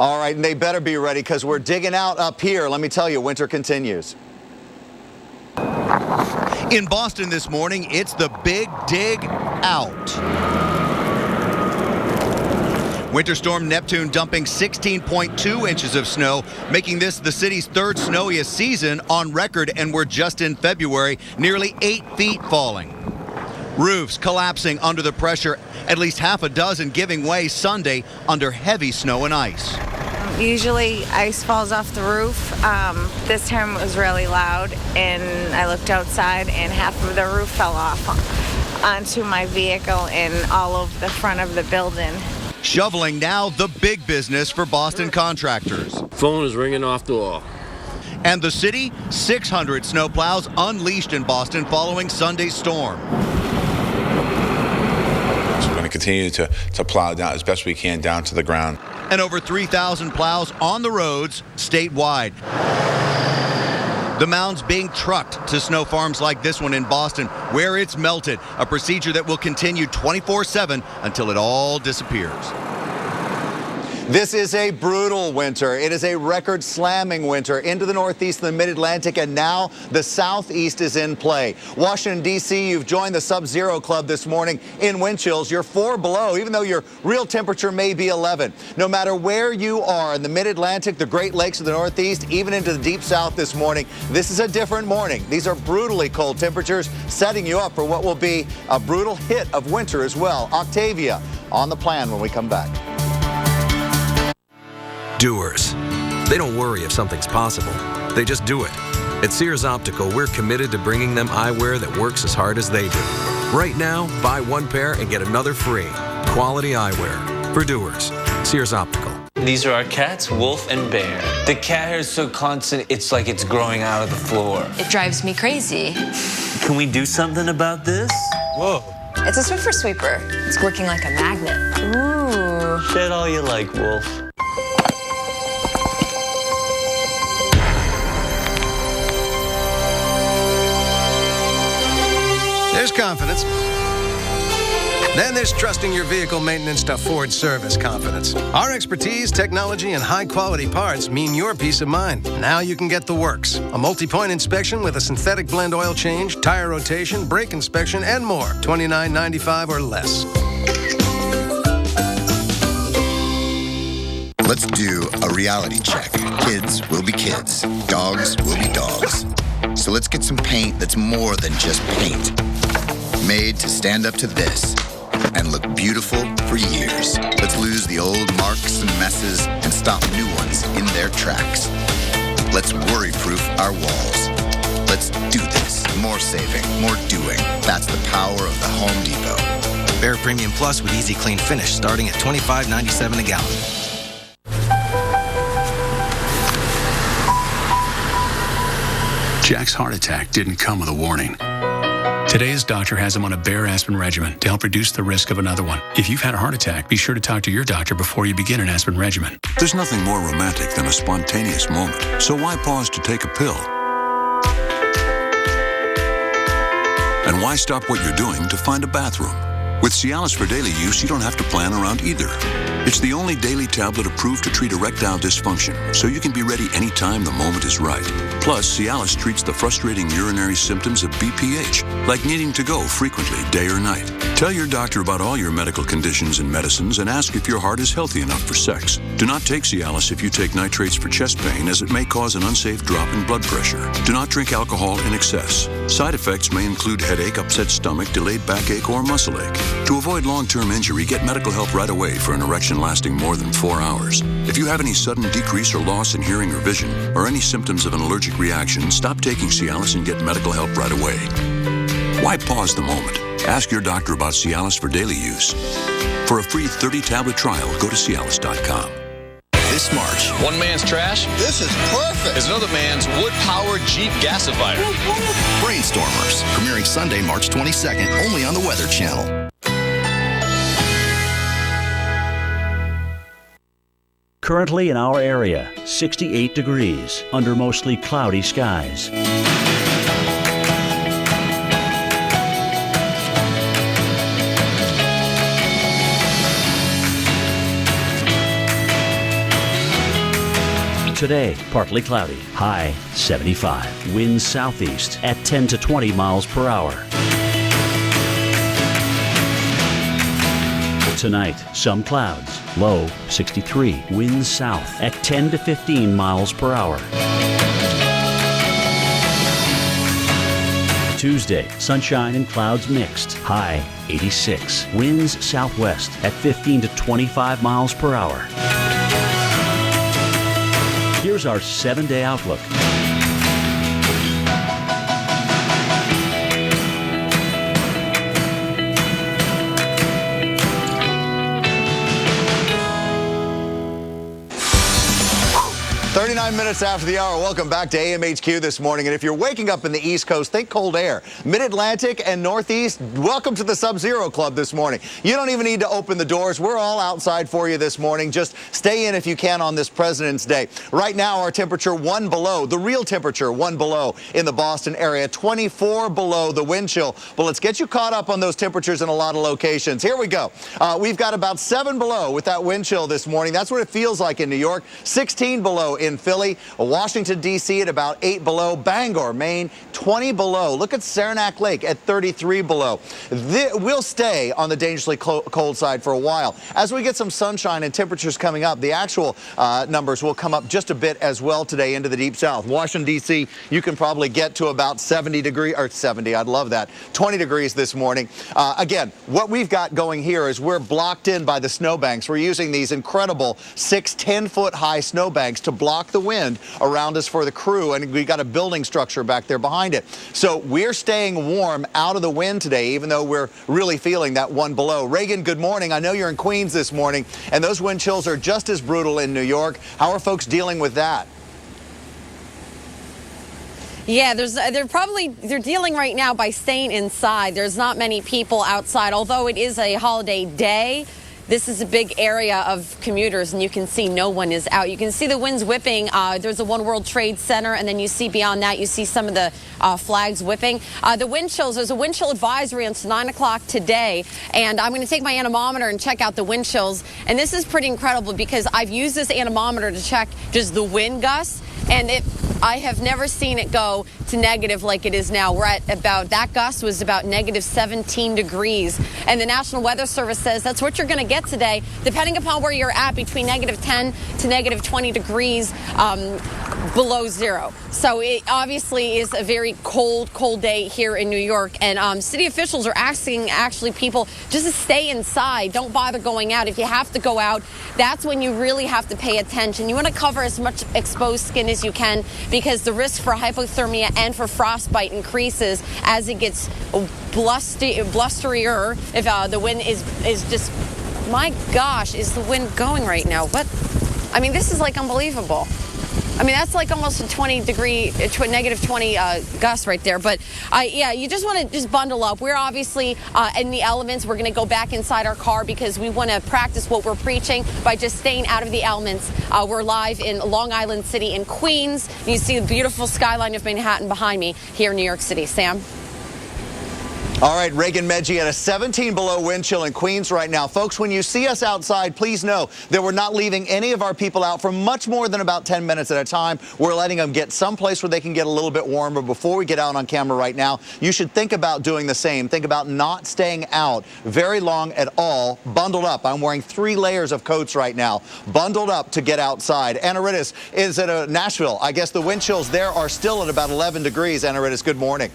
All right, and they better be ready because we're digging out up here. Let me tell you, winter continues. In Boston this morning, it's the big dig out. Winter storm Neptune dumping 16.2 inches of snow, making this the city's 3rd snowiest season on record, and we're just in February, nearly 8 feet falling. Roofs collapsing under the pressure, at least half a dozen giving way Sunday under heavy snow and ice. Usually ice falls off the roof. This time it was really loud, and I looked outside and half of the roof fell off onto my vehicle and all over the front of the building. Shoveling now the big business for Boston contractors. Phone is ringing off the wall. And the city, 600 snowplows unleashed in Boston following Sunday's storm. So we're going to continue to plow down as best we can down to the ground. And over 3,000 plows on the roads statewide. The mounds being trucked to snow farms like this one in Boston, where it's melted, a procedure that will continue 24/7 until it all disappears. This is a brutal winter. It is a record-slamming winter into the Northeast and the Mid-Atlantic, and now the Southeast is in play. Washington, D.C., you've joined the Sub-Zero Club this morning in wind chills. You're 4 below, even though your real temperature may be 11. No matter where you are in the Mid-Atlantic, the Great Lakes of the Northeast, even into the Deep South this morning, this is a different morning. These are brutally cold temperatures, setting you up for what will be a brutal hit of winter as well. Octavia on the plan when we come back. Doers. They don't worry if something's possible. They just do it. At Sears Optical, we're committed to bringing them eyewear that works as hard as they do. Right now, buy 1 pair and get another free. Quality eyewear for doers. Sears Optical. These are our cats, Wolf and Bear. The cat hair is so constant, it's like it's growing out of the floor. It drives me crazy. Can we do something about this? Whoa. It's a Swiffer sweeper. It's working like a magnet. Ooh. Shed all you like, Wolf. There's confidence. Then there's trusting your vehicle maintenance to Ford Service Confidence. Our expertise, technology, and high-quality parts mean your peace of mind. Now you can get the works. A multi-point inspection with a synthetic blend oil change, tire rotation, brake inspection, and more. $29.95 or less. Let's do a reality check. Kids will be kids. Dogs will be dogs. So let's get some paint that's more than just paint. Made to stand up to this and look beautiful for years. Let's lose the old marks and messes and stop new ones in their tracks. Let's worry-proof our walls. Let's do this. More saving, more doing. That's the power of the Home Depot. Behr Premium Plus with Easy Clean Finish starting at $25.97 a gallon. Jack's heart attack didn't come with a warning. Today, his doctor has him on a Bayer aspirin regimen to help reduce the risk of another one. If you've had a heart attack, be sure to talk to your doctor before you begin an aspirin regimen. There's nothing more romantic than a spontaneous moment, so why pause to take a pill? And why stop what you're doing to find a bathroom? With Cialis for daily use, you don't have to plan around either. It's the only daily tablet approved to treat erectile dysfunction, so you can be ready anytime the moment is right. Plus, Cialis treats the frustrating urinary symptoms of BPH, like needing to go frequently, day or night. Tell your doctor about all your medical conditions and medicines and ask if your heart is healthy enough for sex. Do not take Cialis if you take nitrates for chest pain, as it may cause an unsafe drop in blood pressure. Do not drink alcohol in excess. Side effects may include headache, upset stomach, delayed backache, or muscle ache. To avoid long-term injury, get medical help right away for an erection lasting more than 4 hours. If you have any sudden decrease or loss in hearing or vision, or any symptoms of an allergic reaction, stop taking Cialis and get medical help right away. Why pause the moment? Ask your doctor about Cialis for daily use. For a free 30-tablet trial, go to Cialis.com. This March, one man's trash. This is perfect. Is another man's wood-powered Jeep gasifier. Brainstormers, premiering Sunday, March 22nd, only on the Weather Channel. Currently in our area, 68 degrees under mostly cloudy skies. Today, partly cloudy, high 75. Winds southeast at 10 to 20 miles per hour. Tonight, some clouds, low 63. Winds south at 10 to 15 miles per hour. Tuesday, sunshine and clouds mixed, high 86. Winds southwest at 15 to 25 miles per hour. Here's our 7-day outlook. Minutes after the hour. Welcome back to AMHQ this morning. And if you're waking up in the East Coast, think cold air. Mid-Atlantic and Northeast, welcome to the Sub-Zero Club this morning. You don't even need to open the doors. We're all outside for you this morning. Just stay in if you can on this President's Day. Right now, our temperature 1 below, the real temperature 1 below in the Boston area, 24 below the wind chill. But let's get you caught up on those temperatures in a lot of locations. Here we go. We've got about 7 below with that wind chill this morning. That's what it feels like in New York. 16 below in Philly. Washington, D.C. at about 8 below. Bangor, Maine, 20 below. Look at Saranac Lake at 33 below. We'll stay on the dangerously cold side for a while. As we get some sunshine and temperatures coming up, the actual numbers will come up just a bit as well today into the deep south. Washington, D.C., you can probably get to about 70 degrees, or 70, I'd love that, 20 degrees this morning. Again, what we've got going here is we're blocked in by the snowbanks. We're using these incredible 6, 10-foot high snowbanks to block the wind around us for the crew, and we got a building structure back there behind it. So we're staying warm out of the wind today, even though we're really feeling that 1 below. Reagan, good morning. I know you're in Queens this morning, and those wind chills are just as brutal in New York. How are folks dealing with that? Yeah, they're dealing right now by staying inside. There's not many people outside, although it is a holiday day. this is a big area of commuters, and you can see no one is out. You can see the winds whipping. There's a One World Trade Center, and then you see beyond that, you see some of the flags whipping. The wind chills, there's a wind chill advisory until 9 o'clock today, and I'm going to take my anemometer and check out the wind chills. And this is pretty incredible because I've used this anemometer to check just the wind gusts, and I have never seen it go to negative like it is now. We're at about, that gust was about negative 17 degrees. And the National Weather Service says that's what you're going to get today, depending upon where you're at, between negative 10 to negative 20 degrees below zero. So it obviously is a very cold day here in New York. And city officials are asking actually people just to stay inside. Don't bother going out. If you have to go out, that's when you really have to pay attention. You want to cover as much exposed skin as you can, because the risk for hypothermia and for frostbite increases as it gets blusterier. If the wind is just, my gosh, is the wind going right now? What? I mean, this is like unbelievable. I mean, that's like almost a negative 20 gust right there. But yeah, you just want to just bundle up. We're obviously in the elements. We're going to go back inside our car because we want to practice what we're preaching by just staying out of the elements. We're live in Long Island City in Queens. You see the beautiful skyline of Manhattan behind me here in New York City. Sam? All right, Reagan Medji at a 17 below wind chill in Queens right now. Folks, when you see us outside, please know that we're not leaving any of our people out for much more than about 10 minutes at a time. We're letting them get someplace where they can get a little bit warmer before we get out on camera right now. You should think about doing the same. Think about not staying out very long at all. Bundled up. I'm wearing 3 layers of coats right now. Bundled up to get outside. Anna Rittis is at Nashville. I guess the wind chills there are still at about 11 degrees. Anna Rittis, good morning.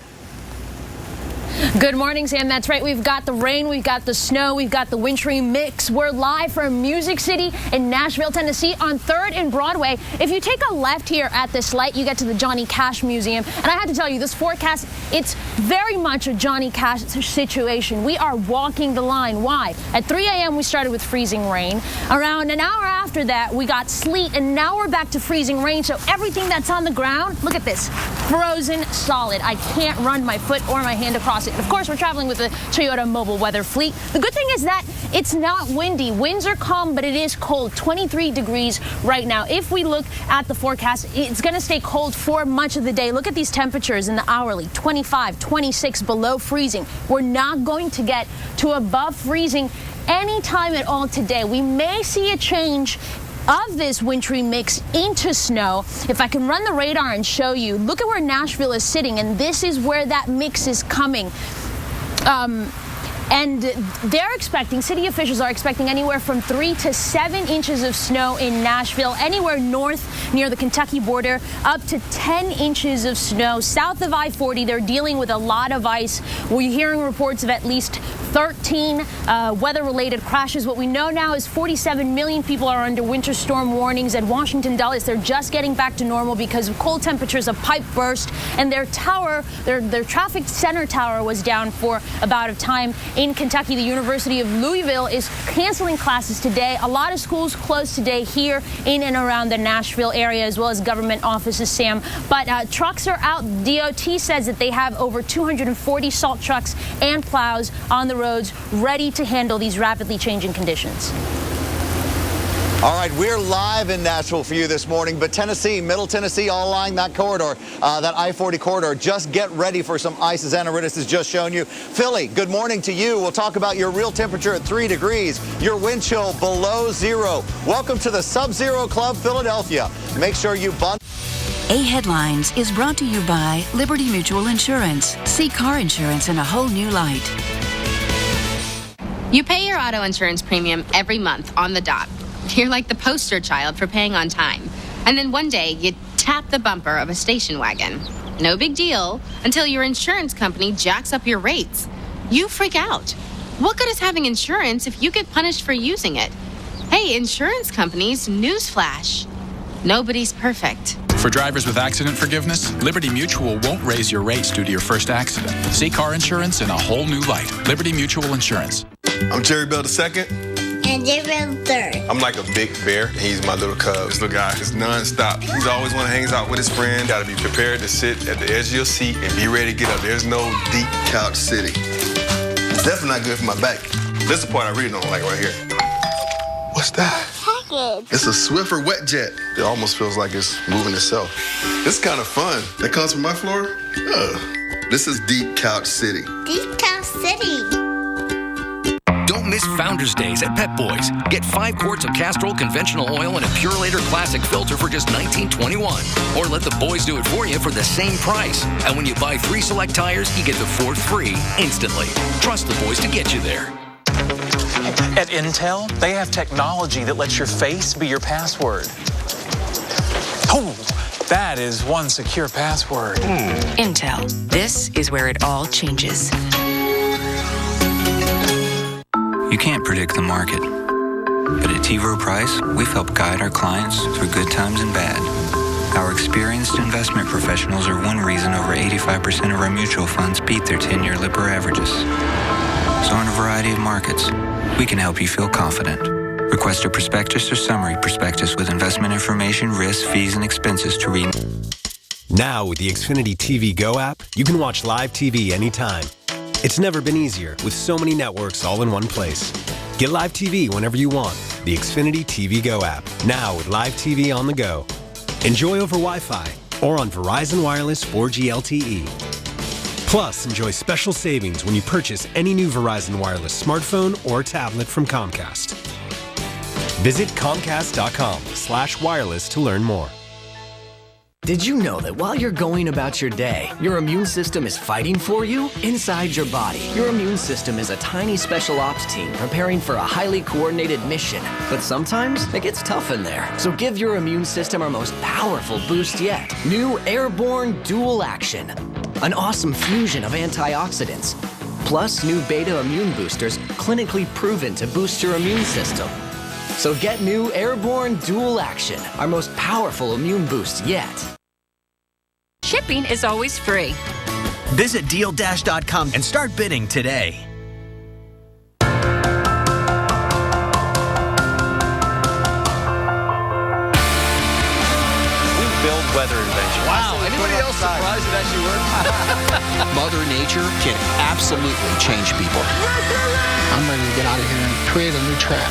Good morning, Sam. That's right. We've got the rain, we've got the snow, we've got the wintry mix. We're live from Music City in Nashville, Tennessee on 3rd and Broadway. If you take a left here at this light, you get to the Johnny Cash Museum. And I have to tell you, this forecast, it's very much a Johnny Cash situation. We are walking the line. Why? At 3 a.m. we started with freezing rain. Around an hour after that, we got sleet, and now we're back to freezing rain. So everything that's on the ground, look at this, frozen solid. I can't run my foot or my hand across it. Of course, we're traveling with the Toyota Mobile Weather Fleet. The good thing is that it's not windy. Winds are calm, but it is cold. 23 degrees right now. If we look at the forecast, it's going to stay cold for much of the day. Look at these temperatures in the hourly, 25, 26 below freezing. We're not going to get to above freezing any time at all today. We may see a change of this wintry mix into snow. If I can run the radar and show you, look at where Nashville is sitting, and this is where that mix is coming. And they're expecting, city officials are expecting anywhere from 3 to 7 inches of snow in Nashville, anywhere north near the Kentucky border, up to 10 inches of snow. South of I-40, they're dealing with a lot of ice. We're hearing reports of at least 13 weather-related crashes. What we know now is 47 million people are under winter storm warnings. At Washington Dulles, they're just getting back to normal because of cold temperatures. A pipe burst, and their tower, their traffic center tower was down for about a time. In Kentucky, the University of Louisville is canceling classes today. A lot of schools closed today here in and around the Nashville area, as well as government offices, Sam. But trucks are out. DOT says that they have over 240 salt trucks and plows on the roads ready to handle these rapidly changing conditions. All right, we're live in Nashville for you this morning, but Tennessee, Middle Tennessee, all along that corridor, that I-40 corridor, just get ready for some ice, as Anna Rittis has just shown you. Philly, good morning to you. We'll talk about your real temperature at 3 degrees, your wind chill below zero. Welcome to the Sub-Zero Club, Philadelphia. Make sure you bundle. A Headlines is brought to you by Liberty Mutual Insurance. See car insurance in a whole new light. You pay your auto insurance premium every month on the dot. You're like the poster child for paying on time. And then one day, you tap the bumper of a station wagon. No big deal until your insurance company jacks up your rates. You freak out. What good is having insurance if you get punished for using it? Hey, insurance companies, newsflash. Nobody's perfect. For drivers with accident forgiveness, Liberty Mutual won't raise your rates due to your first accident. See car insurance in a whole new light. Liberty Mutual Insurance. I'm Jerry Bell II. And Jerry Bell III. I'm like a big bear. He's my little cub. This little guy is non-stop. He's always want to hang out with his friend. Got to be prepared to sit at the edge of your seat and be ready to get up. There's no deep couch sitting. It's definitely not good for my back. This is the part I really don't like right here. What's that? Package. It's a Swiffer wet jet. It almost feels like it's moving itself. It's kind of fun. That comes from my floor? This is Deep Couch City. Deep Couch City. Don't miss Founders Days at Pep Boys. Get 5 quarts of Castrol conventional oil and a Purelator Classic filter for just $19.21. Or let the boys do it for you for the same price. And when you buy 3 select tires, you get the 4th free instantly. Trust the boys to get you there. At Intel, they have technology that lets your face be your password. Oh, that is one secure password. Intel. This is where it all changes. You can't predict the market. But at T. Rowe Price, we've helped guide our clients through good times and bad. Our experienced investment professionals are one reason over 85% of our mutual funds beat their 10-year Lipper averages. So in a variety of markets, we can help you feel confident. Request a prospectus or summary prospectus with investment information, risks, fees, and expenses to read. Now with the Xfinity TV Go app, you can watch live TV anytime. It's never been easier with so many networks all in one place. Get live TV whenever you want. The Xfinity TV Go app, now with live TV on the go. Enjoy over Wi-Fi or on Verizon Wireless 4G LTE. Plus, enjoy special savings when you purchase any new Verizon Wireless smartphone or tablet from Comcast. Visit Comcast.com/wireless to learn more. Did you know that while you're going about your day, your immune system is fighting for you? Inside your body, your immune system is a tiny special ops team preparing for a highly coordinated mission. But sometimes it gets tough in there. So give your immune system our most powerful boost yet. New Airborne Dual Action. An awesome fusion of antioxidants. Plus new beta immune boosters clinically proven to boost your immune system. So get new Airborne Dual Action, our most powerful immune boost yet. Shipping is always free. Visit DealDash.com and start bidding today. We build weather inventions. Wow, anybody else surprised it actually worked? Mother Nature can absolutely change people. I'm ready to get out of here and create a new track.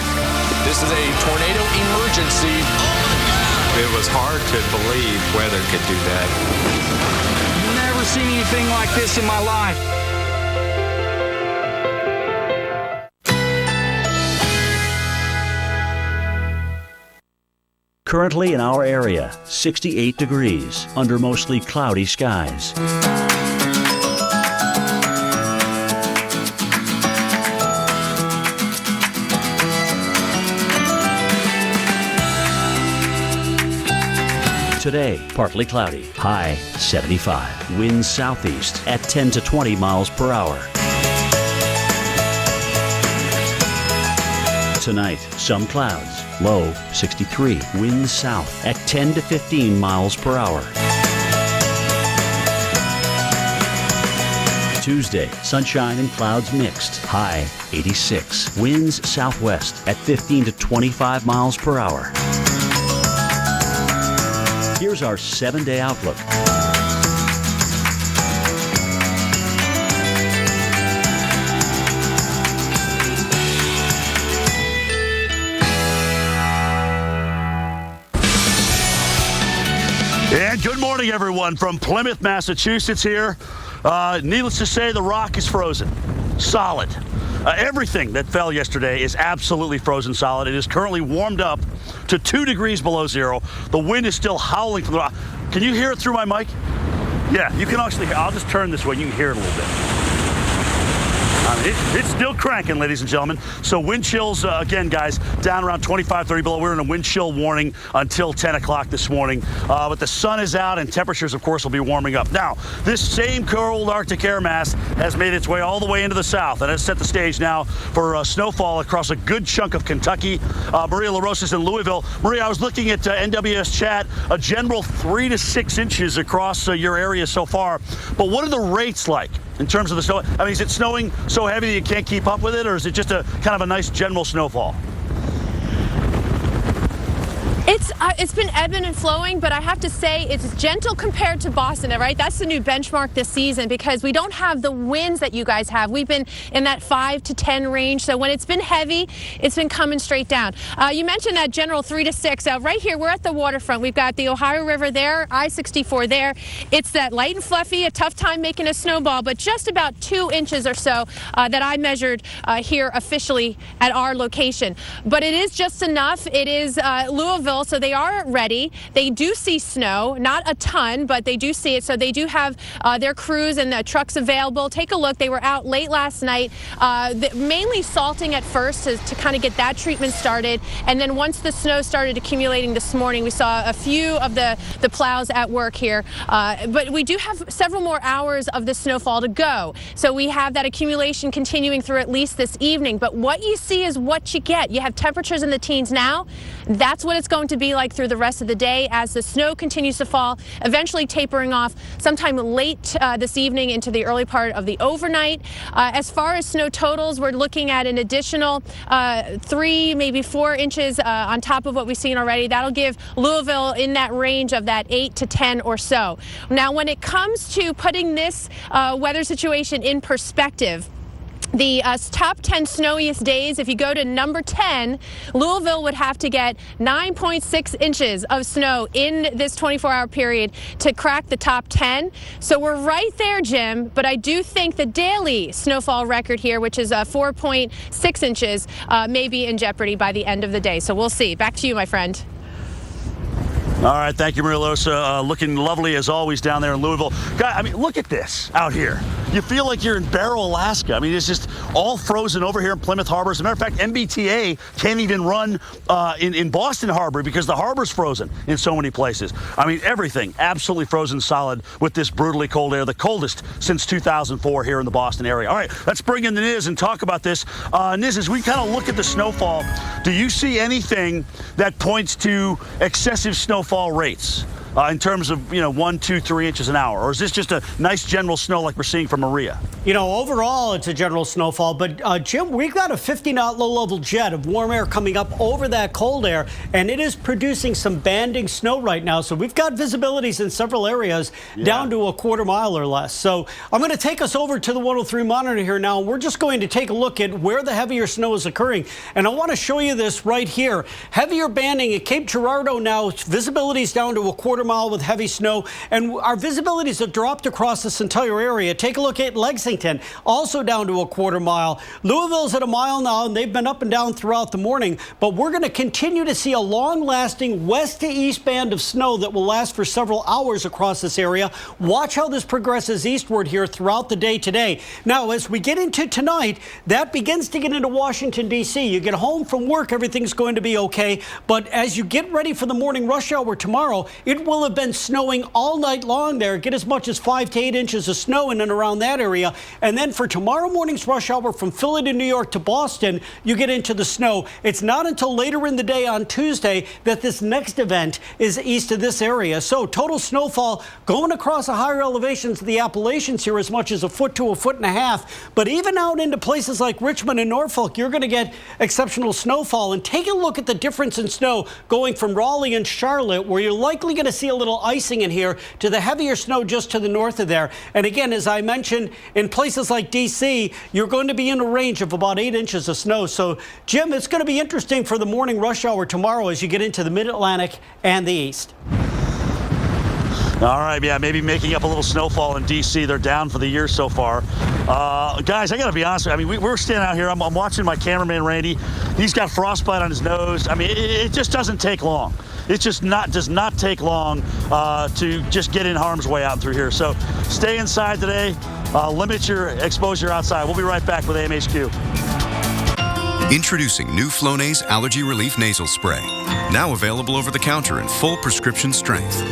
This is a tornado emergency. It was hard to believe weather could do that. Never seen anything like this in my life. Currently in our area, 68 degrees under mostly cloudy skies. Today, partly cloudy, high 75. Winds southeast at 10 to 20 miles per hour. Tonight, some clouds, low 63. Winds south at 10 to 15 miles per hour. Tuesday, sunshine and clouds mixed, high 86. Winds southwest at 15 to 25 miles per hour. Here's our 7-day outlook. And good morning, everyone, from Plymouth, Massachusetts here. Needless to say, the rock is frozen. Solid. Everything that fell yesterday is absolutely frozen solid. It is currently warmed up to 2 degrees below zero. The wind is still howling from the rock. Can you hear it through my mic? Yeah, you can actually hear. I'll just turn this way. You can hear it a little bit. It's still cranking, ladies and gentlemen. So wind chills, again, guys, down around 25, 30 below. We're in a wind chill warning until 10 o'clock this morning. But the sun is out and temperatures, of course, will be warming up. Now, this same cold Arctic air mass has made its way all the way into the south and has set the stage now for snowfall across a good chunk of Kentucky. Maria LaRosa is in Louisville. Maria, I was looking at NWS chat, a general 3 to 6 inches across your area so far. But what are the rates like in terms of the snow? I mean, is it snowing so heavy that you can't keep up with it, or is it just a kind of a nice general snowfall? It's been ebbing and flowing, but I have to say it's gentle compared to Boston, right? That's the new benchmark this season because we don't have the winds that you guys have. We've been in that 5 to 10 range, so when it's been heavy, it's been coming straight down. You mentioned that general 3 to 6. Right here, we're at the waterfront. We've got the Ohio River there, I-64 there. It's that light and fluffy, a tough time making a snowball, but just about 2 inches or so that I measured here officially at our location. But it is just enough. It is Louisville, so they are ready. They do see snow, not a ton, but they do see it. So they do have their crews and the trucks available. Take a look. They were out late last night, mainly salting at first to kind of get that treatment started. And then once the snow started accumulating this morning, we saw a few of the plows at work here. But we do have several more hours of the snowfall to go. So we have that accumulation continuing through at least this evening. But what you see is what you get. You have temperatures in the teens now. That's what it's going to be like through the rest of the day as the snow continues to fall, eventually tapering off sometime late this evening into the early part of the overnight. As far as snow totals, we're looking at an additional 3, maybe 4 inches on top of what we've seen already. That'll give Louisville in that range of that 8 to 10 or so. Now, when it comes to putting this weather situation in perspective, the top 10 snowiest days, if you go to number 10, Louisville would have to get 9.6 inches of snow in this 24-hour period to crack the top 10. So we're right there, Jim, but I do think the daily snowfall record here, which is 4.6 inches, may be in jeopardy by the end of the day. So we'll see. Back to you, my friend. All right, thank you, Maria Losa. Looking lovely as always down there in Louisville. God, I mean, look at this out here. You feel like you're in Barrow, Alaska. I mean, it's just all frozen over here in Plymouth Harbor. As a matter of fact, MBTA can't even run in Boston Harbor because the harbor's frozen in so many places. I mean, everything absolutely frozen solid with this brutally cold air, the coldest since 2004 here in the Boston area. All right, let's bring in the Niz and talk about this. Niz, as we kind of look at the snowfall, do you see anything that points to excessive snowfall rates? In terms of, 1, 2, 3 inches an hour? Or is this just a nice general snow like we're seeing from Maria? Overall, it's a general snowfall. But, Jim, we've got a 50-knot low-level jet of warm air coming up over that cold air, and it is producing some banding snow right now. So we've got visibilities in several areas down to a quarter mile or less. So I'm going to take us over to the 103 monitor here now. We're just going to take a look at where the heavier snow is occurring. And I want to show you this right here. Heavier banding at Cape Girardeau now, visibility is down to a quarter mile with heavy snow, and our visibilities have dropped across this entire area. Take a look at Lexington, also down to a quarter mile. Louisville's at a mile now, and they've been up and down throughout the morning, but we're going to continue to see a long-lasting west to east band of snow that will last for several hours across this area. Watch how this progresses eastward here throughout the day today. Now, as we get into tonight, that begins to get into Washington, D.C. You get home from work, everything's going to be okay, but as you get ready for the morning rush hour tomorrow, it will have been snowing all night long there. Get as much as 5 to 8 inches of snow in and around that area. And then for tomorrow morning's rush hour from Philly to New York to Boston, you get into the snow. It's not until later in the day on Tuesday that this next event is east of this area. So total snowfall going across the higher elevations of the Appalachians here as much as 1 foot to 1.5 feet. But even out into places like Richmond and Norfolk, you're going to get exceptional snowfall. And take a look at the difference in snow going from Raleigh and Charlotte, where you're likely going to see a little icing in here, to the heavier snow just to the north of there. And again, as I mentioned, in places like D.C., you're going to be in a range of about 8 inches of snow. So, Jim, it's going to be interesting for the morning rush hour tomorrow as you get into the mid-Atlantic and the east. All right, yeah, maybe making up a little snowfall in D.C. They're down for the year so far. Guys, I got to be honest with you. I mean, we're standing out here. I'm watching my cameraman, Randy. He's got frostbite on his nose. I mean, it just doesn't take long. It just does not take long to just get in harm's way out through here. So stay inside today. Limit your exposure outside. We'll be right back with AMHQ. Introducing new Flonase Allergy Relief Nasal Spray. Now available over the counter in full prescription strength.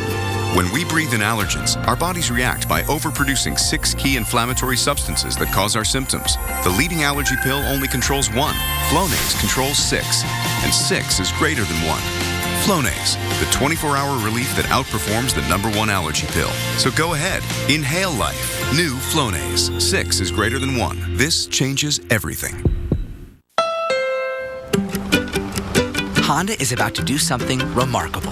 When we breathe in allergens, our bodies react by overproducing 6 key inflammatory substances that cause our symptoms. The leading allergy pill only controls 1. Flonase controls 6. And 6 is greater than 1. Flonase, the 24-hour relief that outperforms the #1 allergy pill. So go ahead, inhale life. New Flonase. 6 is greater than 1. This changes everything. Honda is about to do something remarkable.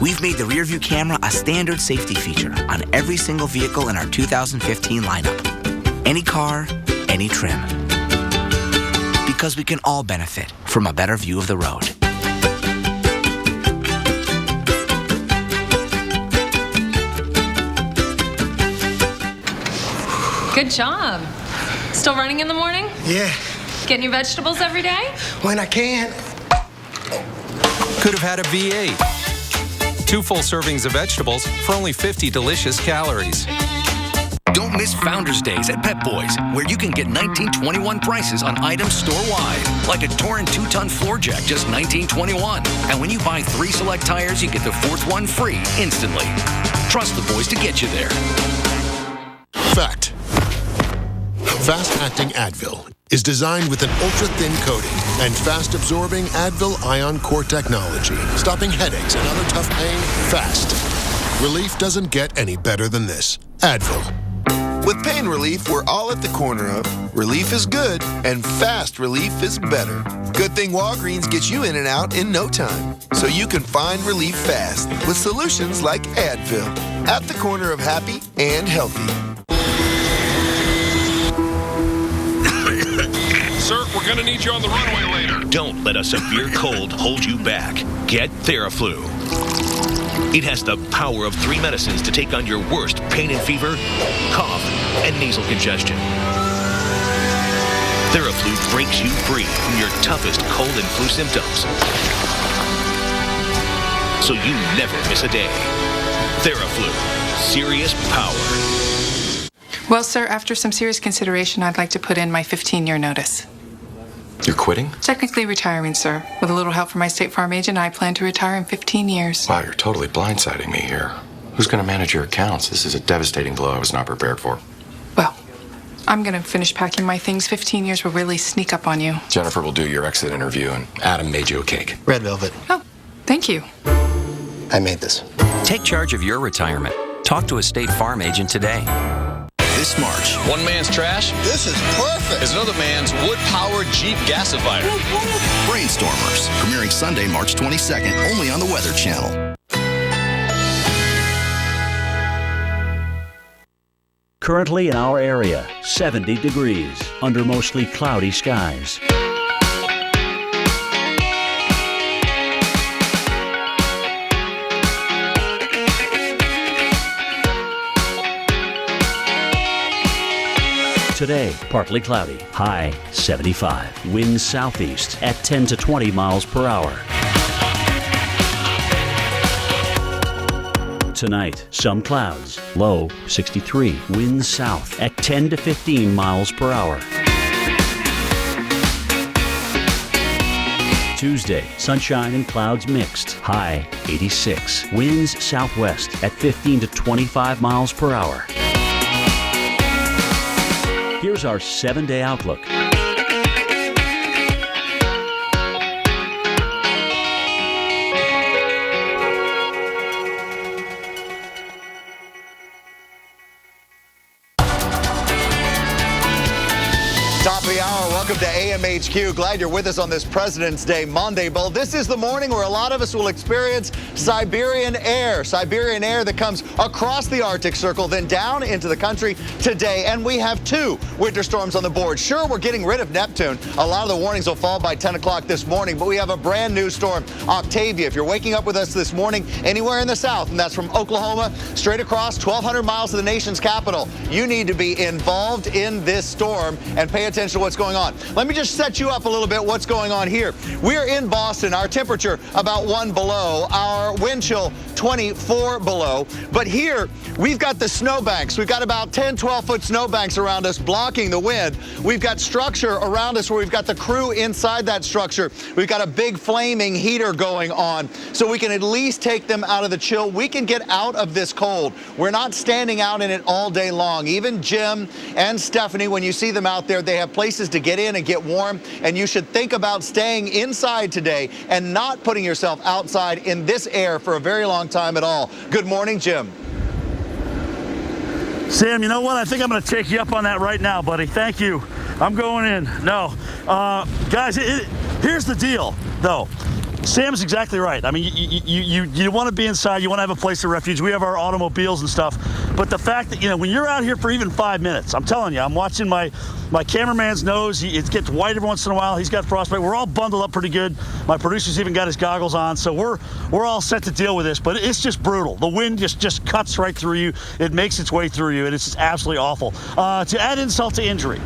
We've made the rear view camera a standard safety feature on every single vehicle in our 2015 lineup. Any car, any trim. Because we can all benefit from a better view of the road. Good job. Still running in the morning? Yeah. Getting your vegetables every day? When I can. Could have had a V8. 2 full servings of vegetables for only 50 delicious calories. Don't miss Founders Days at Pep Boys, where you can get 1921 prices on items store-wide, like a Torin 2-ton floor jack, just $19.21. And when you buy 3 select tires, you get the 4th one free instantly. Trust the boys to get you there. Fact. Fast-acting Advil is designed with an ultra-thin coating and fast-absorbing Advil Ion Core technology, stopping headaches and other tough pain fast. Relief doesn't get any better than this. Advil. With pain relief, we're all at the corner of relief is good and fast relief is better. Good thing Walgreens gets you in and out in no time, so you can find relief fast with solutions like Advil. At the corner of happy and healthy. Sir, we're going to need you on the runway later. Don't let a severe cold hold you back. Get Theraflu. It has the power of 3 medicines to take on your worst pain and fever, cough, and nasal congestion. Theraflu breaks you free from your toughest cold and flu symptoms, so you never miss a day. Theraflu. Serious power. Well, sir, after some serious consideration, I'd like to put in my 15-year notice. You're quitting? Technically retiring, sir. With a little help from my State Farm agent, I plan to retire in 15 years. Wow, you're totally blindsiding me here. Who's going to manage your accounts? This is a devastating blow I was not prepared for. Well, I'm going to finish packing my things. 15 years will really sneak up on you. Jennifer will do your exit interview, and Adam made you a cake. Red velvet. Oh, thank you. I made this. Take charge of your retirement. Talk to a State Farm agent today. This March, one man's trash, this is perfect, is another man's wood-powered Jeep gasifier. Brainstormers, premiering Sunday, March 22nd, only on the Weather Channel. Currently in our area, 70 degrees under mostly cloudy skies. Today, partly cloudy, high 75. Winds southeast at 10 to 20 miles per hour. Tonight, some clouds, low 63. Winds south at 10 to 15 miles per hour. Tuesday, sunshine and clouds mixed, high 86. Winds southwest at 15 to 25 miles per hour. Here's our 7-day outlook. Top of the hour, welcome to AMHQ. Glad you're with us on this President's Day Monday. Well, this is the morning where a lot of us will experience Siberian air. Siberian air that comes across the Arctic Circle, then down into the country today. And we have 2 winter storms on the board. Sure, we're getting rid of Neptune. A lot of the warnings will fall by 10 o'clock this morning, but we have a brand new storm, Octavia. If you're waking up with us this morning anywhere in the south, and that's from Oklahoma straight across 1,200 miles to the nation's capital, you need to be involved in this storm and pay attention to what's going on. Let me just set you up a little bit what's going on here. We're in Boston, our temperature about 1 below, our wind chill 24 below. But here we've got the snowbanks. We've got about 10, 12-foot snowbanks around us blocking the wind. We've got structure around us where we've got the crew inside that structure. We've got a big flaming heater going on so we can at least take them out of the chill. We can get out of this cold. We're not standing out in it all day long. Even Jim and Stephanie, when you see them out there, they have places to get in and get warm, and you should think about staying inside today and not putting yourself outside in this air for a very long time at all. Good morning, Jim. Sam, you know what? I think I'm going to take you up on that right now, buddy. Thank you. I'm going in. No. Guys, here's the deal, though. Sam's exactly right. I mean, you want to be inside. You want to have a place of refuge. We have our automobiles and stuff. But the fact that, when you're out here for even 5 minutes, I'm telling you, I'm watching my cameraman's nose. It gets white every once in a while. He's got frostbite. We're all bundled up pretty good. My producer's even got his goggles on. So we're all set to deal with this. But it's just brutal. The wind just cuts right through you. It makes its way through you. And it's just absolutely awful. To add insult to injury,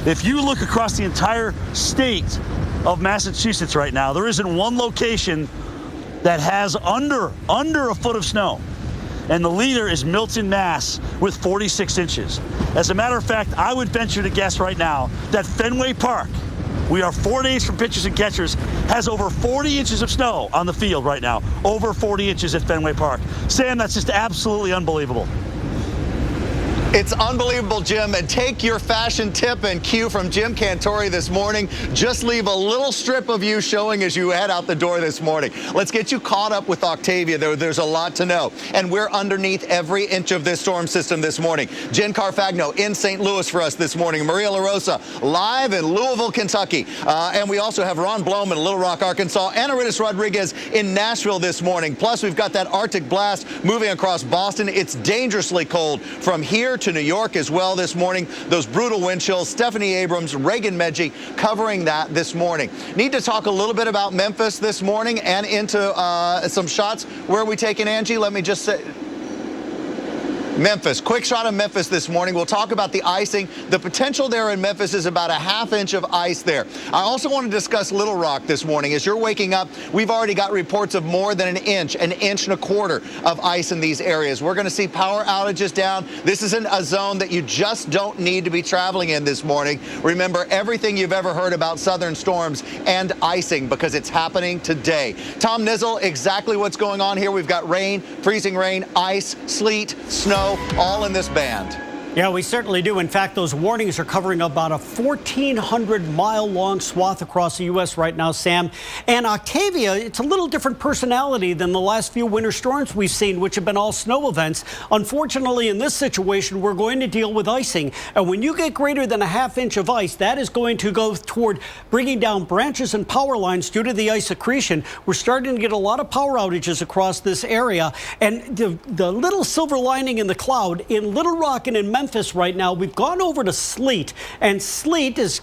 if you look across the entire state of Massachusetts right now, there isn't one location that has under a foot of snow. And the leader is Milton, Mass, with 46 inches. As a matter of fact, I would venture to guess right now that Fenway Park, we are 4 days from pitchers and catchers, has over 40 inches of snow on the field right now. Over 40 inches at Fenway Park. Sam, that's just absolutely unbelievable. It's unbelievable, Jim. And take your fashion tip and cue from Jim Cantore this morning. Just leave a little strip of you showing as you head out the door this morning. Let's get you caught up with Octavia. There's a lot to know. And we're underneath every inch of this storm system this morning. Jen Carfagno in St. Louis for us this morning. Maria LaRosa live in Louisville, Kentucky. And we also have Ron Blome in Little Rock, Arkansas. Ana Ritis Rodriguez in Nashville this morning. Plus, we've got that Arctic blast moving across Boston. It's dangerously cold from here to New York as well this morning. Those brutal wind chills. Stephanie Abrams, Reagan Medji covering that this morning. Need to talk a little bit about Memphis this morning and into some shots. Where are we taking, Angie? Let me just say. Memphis. Quick shot of Memphis this morning. We'll talk about the icing. The potential there in Memphis is about a ½ inch of ice there. I also want to discuss Little Rock this morning. As you're waking up, we've already got reports of more than an inch and a quarter of ice in these areas. We're going to see power outages down. This isn't a zone that you just don't need to be traveling in this morning. Remember everything you've ever heard about southern storms and icing because it's happening today. Tom Nizzle, exactly what's going on here. We've got rain, freezing rain, ice, sleet, snow, all in this band. Yeah, we certainly do. In fact, those warnings are covering about a 1,400-mile-long swath across the U.S. right now, Sam. And Octavia, it's a little different personality than the last few winter storms we've seen, which have been all snow events. Unfortunately, in this situation, we're going to deal with icing. And when you get greater than a ½ inch of ice, that is going to go toward bringing down branches and power lines due to the ice accretion. We're starting to get a lot of power outages across this area. And the little silver lining in the cloud in Little Rock and in Memphis right now, we've gone over to sleet, and sleet's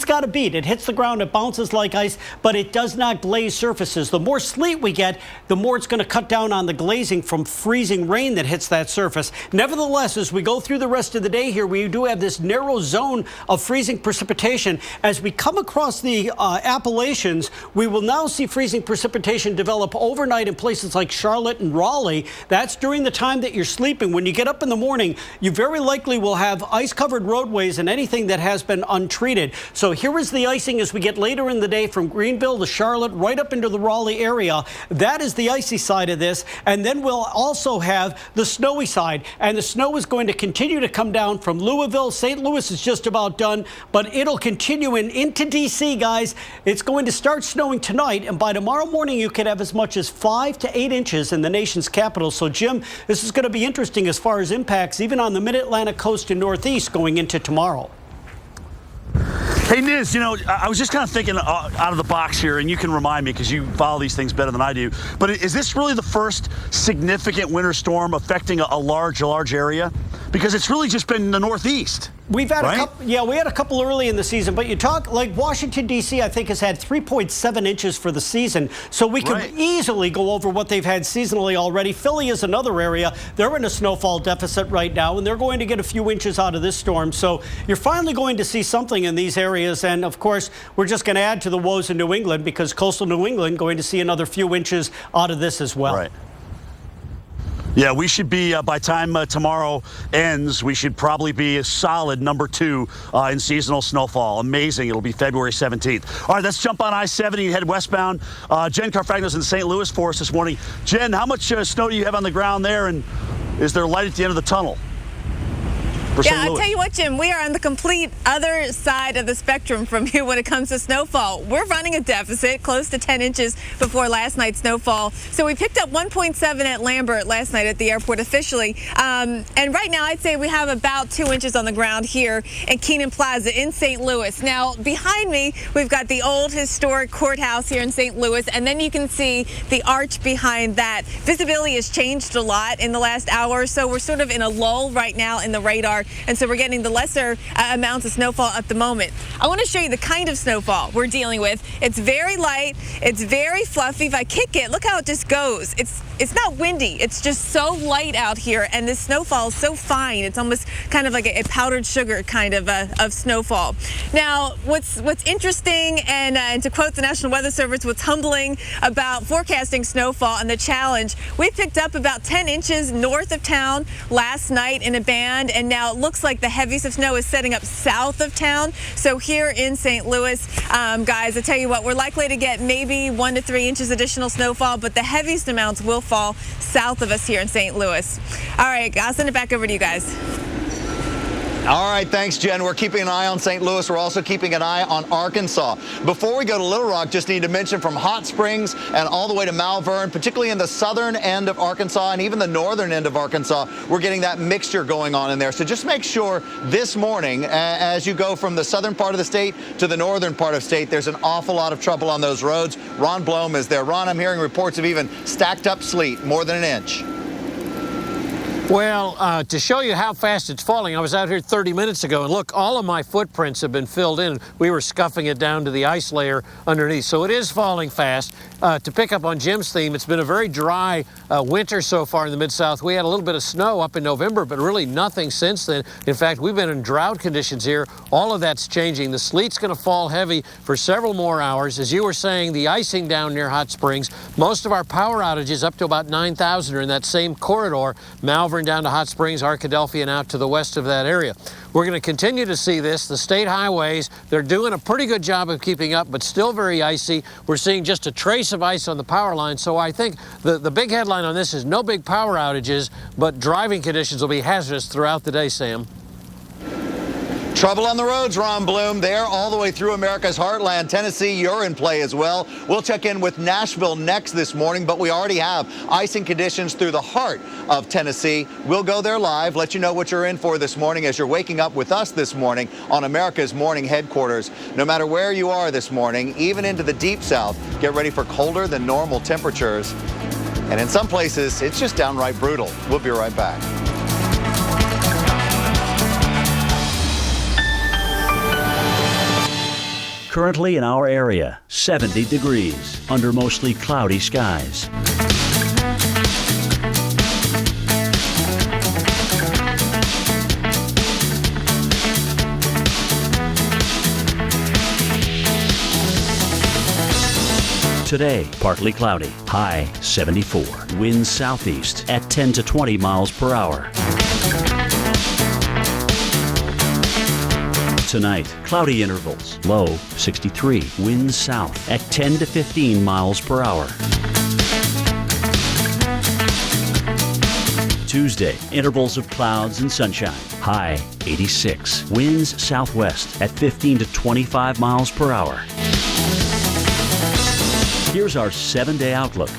got a beat. It hits the ground, it bounces like ice, but it does not glaze surfaces. The more sleet we get, the more it's going to cut down on the glazing from freezing rain that hits that surface. Nevertheless, as we go through the rest of the day here, we do have this narrow zone of freezing precipitation. As we come across the Appalachians, we will now see freezing precipitation develop overnight in places like Charlotte and Raleigh. That's during the time that you're sleeping. When you get up in the morning, you very likely will have ice-covered roadways and anything that has been untreated. So here is the icing as we get later in the day from Greenville to Charlotte, right up into the Raleigh area. That is the icy side of this. And then we'll also have the snowy side. And the snow is going to continue to come down from Louisville. St. Louis is just about done, but it'll continue into D.C., guys. It's going to start snowing tonight. And by tomorrow morning, you could have as much as 5 to 8 inches in the nation's capital. So, Jim, this is going to be interesting as far as impacts, even on the mid-Atlantic coast and Northeast going into tomorrow. Hey, Niz, I was just kind of thinking out of the box here, and you can remind me because you follow these things better than I do. But is this really the first significant winter storm affecting a large area? Because it's really just been the Northeast. We've had a couple, we had a couple early in the season, but you talk like Washington, D.C., I think has had 3.7 inches for the season. So we could easily go over what they've had seasonally already. Philly is another area. They're in a snowfall deficit right now, and they're going to get a few inches out of this storm. So you're finally going to see something in these areas. And, of course, we're just going to add to the woes in New England because coastal New England going to see another few inches out of this as well. Right. Yeah, we should be, by time tomorrow ends, we should probably be a solid number 2 in seasonal snowfall. Amazing. It'll be February 17th. All right, let's jump on I-70 and head westbound. Jen Carfagno's in St. Louis for us this morning. Jen, how much snow do you have on the ground there, and is there light at the end of the tunnel? for St. Yeah, Louis. I'll tell you what, Jim, we are on the complete other side of the spectrum from you when it comes to snowfall. We're running a deficit, close to 10 inches before last night's snowfall. So we picked up 1.7 at Lambert last night at the airport officially. And right now, I'd say we have about 2 inches on the ground here in Kenan Plaza in St. Louis. Now, behind me, we've got the old historic courthouse here in St. Louis, and then you can see the arch behind that. Visibility has changed a lot in the last hour or so. We're sort of in a lull right now in the radar, and so we're getting the lesser amounts of snowfall at the moment. I want to show you the kind of snowfall we're dealing with. It's very light. It's very fluffy. If I kick it, look how it just goes. It's not windy. It's just so light out here, and this snowfall is so fine. It's almost kind of like a powdered sugar kind of snowfall. Now, what's interesting, and to quote the National Weather Service, what's humbling about forecasting snowfall and the challenge, we picked up about 10 inches north of town last night in a band, and now it looks like the heaviest of snow is setting up south of town. So here in St. Louis, guys, I tell you what, we're likely to get maybe 1 to 3 inches additional snowfall, but the heaviest amounts will fall south of us here in St. Louis. All right, I'll send it back over to you guys. All right, thanks, Jen. We're keeping an eye on St. Louis. We're also keeping an eye on Arkansas. Before we go to Little Rock, just need to mention from Hot Springs and all the way to Malvern, particularly in the southern end of Arkansas and even the northern end of Arkansas, we're getting that mixture going on in there. So just make sure this morning, as you go from the southern part of the state to the northern part of the state, there's an awful lot of trouble on those roads. Ron Blom is there. Ron, I'm hearing reports of even stacked up sleet, more than an inch. Well, to show you how fast it's falling, I was out here 30 minutes ago, and look, all of my footprints have been filled in. We were scuffing it down to the ice layer underneath, so it is falling fast. To pick up on Jim's theme, it's been a very dry winter so far in the Mid-South. We had a little bit of snow up in November, but really nothing since then. In fact, we've been in drought conditions here. All of that's changing. The sleet's going to fall heavy for several more hours. As you were saying, the icing down near Hot Springs, most of our power outages up to about 9,000 are in that same corridor, Malvern down to Hot Springs, Arkadelphia, and out to the west of that area. We're going to continue to see this. The state highways, they're doing a pretty good job of keeping up, but still very icy. We're seeing just a trace of ice on the power line. So I think the big headline on this is no big power outages, but driving conditions will be hazardous throughout the day, Sam. Trouble on the roads, Ron Bloom. There all the way through America's heartland. Tennessee, you're in play as well. We'll check in with Nashville next this morning, but we already have icing conditions through the heart of Tennessee. We'll go there live, let you know what you're in for this morning as you're waking up with us this morning on America's Morning Headquarters. No matter where you are this morning, even into the deep south, get ready for colder than normal temperatures. And in some places, it's just downright brutal. We'll be right back. Currently in our area, 70 degrees under mostly cloudy skies. Today, partly cloudy, high 74. Winds southeast at 10 to 20 miles per hour. Tonight, cloudy intervals, low 63. Winds south at 10 to 15 miles per hour. Tuesday, intervals of clouds and sunshine, high 86. Winds southwest at 15 to 25 miles per hour. Here's our 7-day outlook.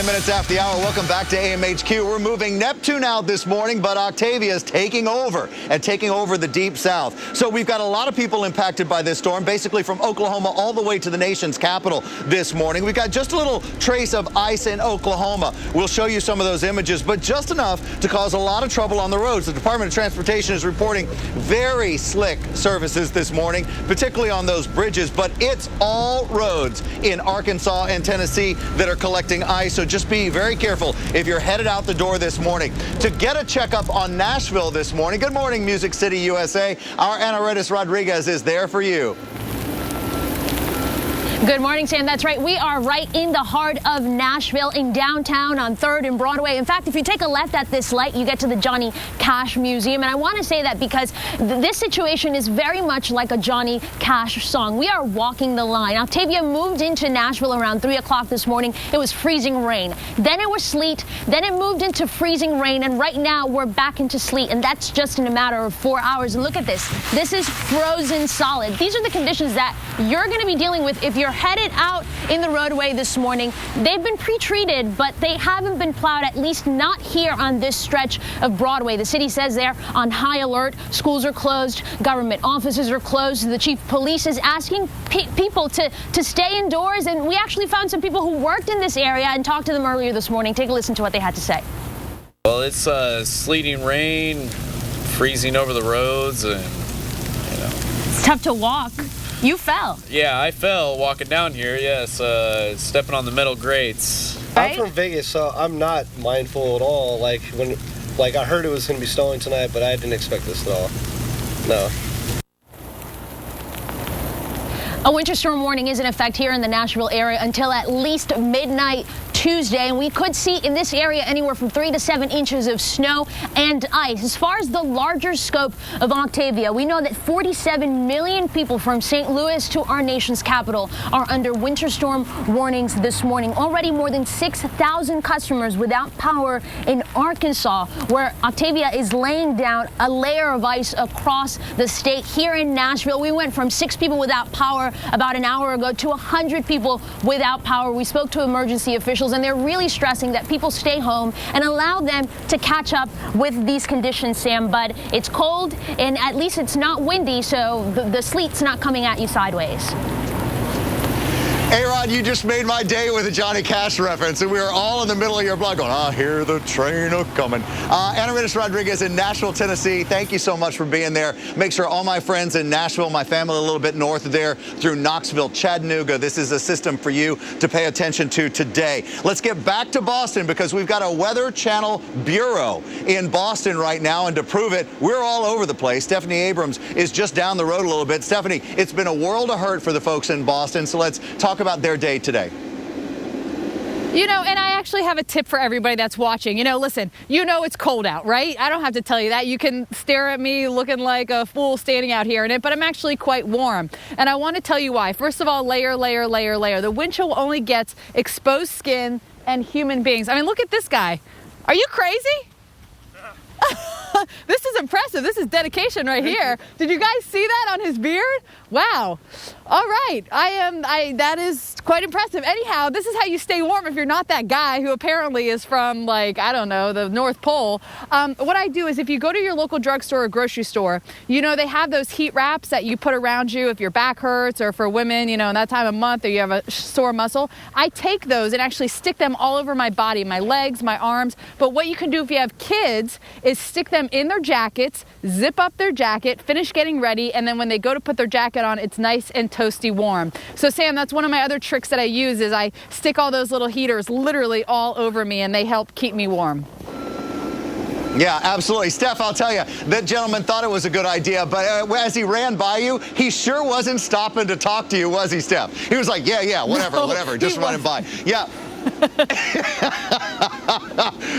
Minutes after the hour, welcome back to AMHQ. We're moving Neptune out this morning, but Octavia is taking over the deep south. So we've got a lot of people impacted by this storm, basically from Oklahoma all the way to the nation's capital this morning. We've got just a little trace of ice in Oklahoma. We'll show you some of those images, but just enough to cause a lot of trouble on the roads. The Department of Transportation is reporting very slick services this morning, particularly on those bridges, but it's all roads in Arkansas and Tennessee that are collecting ice. So just be very careful if you're headed out the door this morning. To get a checkup on Nashville this morning, good morning, Music City, USA. Our Ana Redis Rodriguez is there for you. Good morning, Sam. That's right. We are right in the heart of Nashville, in downtown on 3rd and Broadway. In fact, if you take a left at this light, you get to the Johnny Cash Museum. And I want to say that because this situation is very much like a Johnny Cash song. We are walking the line. Octavia moved into Nashville around 3 o'clock this morning. It was freezing rain. Then it was sleet. Then it moved into freezing rain. And right now we're back into sleet. And that's just in a matter of 4 hours. And look at this. This is frozen solid. These are the conditions that you're going to be dealing with if you're headed out in the roadway this morning. They've been pre-treated, but they haven't been plowed, at least not here on this stretch of Broadway. The city says they're on high alert. Schools are closed. Government offices are closed. The chief of police is asking people to stay indoors. And we actually found some people who worked in this area and talked to them earlier this morning. Take a listen to what they had to say. Well, it's sleeting rain, freezing over the roads, and it's tough to walk. You fell. Yeah, I fell walking down here, yes, stepping on the metal grates. Right? I'm from Vegas, so I'm not mindful at all. Like, I heard it was going to be snowing tonight, but I didn't expect this at all. No. A winter storm warning is in effect here in the Nashville area until at least midnight Tuesday, and we could see in this area anywhere from 3 to 7 inches of snow and ice. As far as the larger scope of Octavia, we know that 47 million people from St. Louis to our nation's capital are under winter storm warnings this morning. Already more than 6,000 customers without power in Arkansas, where Octavia is laying down a layer of ice across the state. Here in Nashville, we went from 6 people without power about an hour ago to 100 people without power. We spoke to emergency officials, and they're really stressing that people stay home and allow them to catch up with these conditions, Sam. But it's cold, and at least it's not windy, so the sleet's not coming at you sideways. A-Rod, you just made my day with a Johnny Cash reference, and we were all in the middle of your blog going, I hear the train a-coming. Anaridis Rodriguez in Nashville, Tennessee, thank you so much for being there. Make sure all my friends in Nashville, my family a little bit north of there, through Knoxville, Chattanooga, this is a system for you to pay attention to today. Let's get back to Boston because we've got a Weather Channel bureau in Boston right now, and to prove it, we're all over the place. Stephanie Abrams is just down the road a little bit. Stephanie, it's been a world of hurt for the folks in Boston, so let's talk about their day today. You know, and I actually have a tip for everybody that's watching. You know, listen, you know it's cold out, right? I don't have to tell you that. You can stare at me looking like a fool standing out here in it, but I'm actually quite warm. And I want to tell you why. First of all, layer, layer, layer, layer. The wind chill only gets exposed skin and human beings. I mean, look at this guy. Are you crazy? This is impressive. This is dedication right here. Did you guys see that on his beard? Wow. All right. That is quite impressive. Anyhow, this is how you stay warm if you're not that guy who apparently is from, like, I don't know, the North Pole. What I do is if you go to your local drugstore or grocery store, you know, they have those heat wraps that you put around you if your back hurts, or for women, you know, in that time of month, or you have a sore muscle. I take those and actually stick them all over my body, my legs, my arms. But what you can do if you have kids is stick them in their jackets, zip up their jacket, finish getting ready, and then when they go to put their jacket on, it's nice and toasty warm. So Sam, that's one of my other tricks that I use is I stick all those little heaters literally all over me, and they help keep me warm. Yeah, absolutely. Steph, I'll tell you, that gentleman thought it was a good idea, but as he ran by you, he sure wasn't stopping to talk to you, was he, Steph? He was like, yeah, whatever, just running by. Yeah.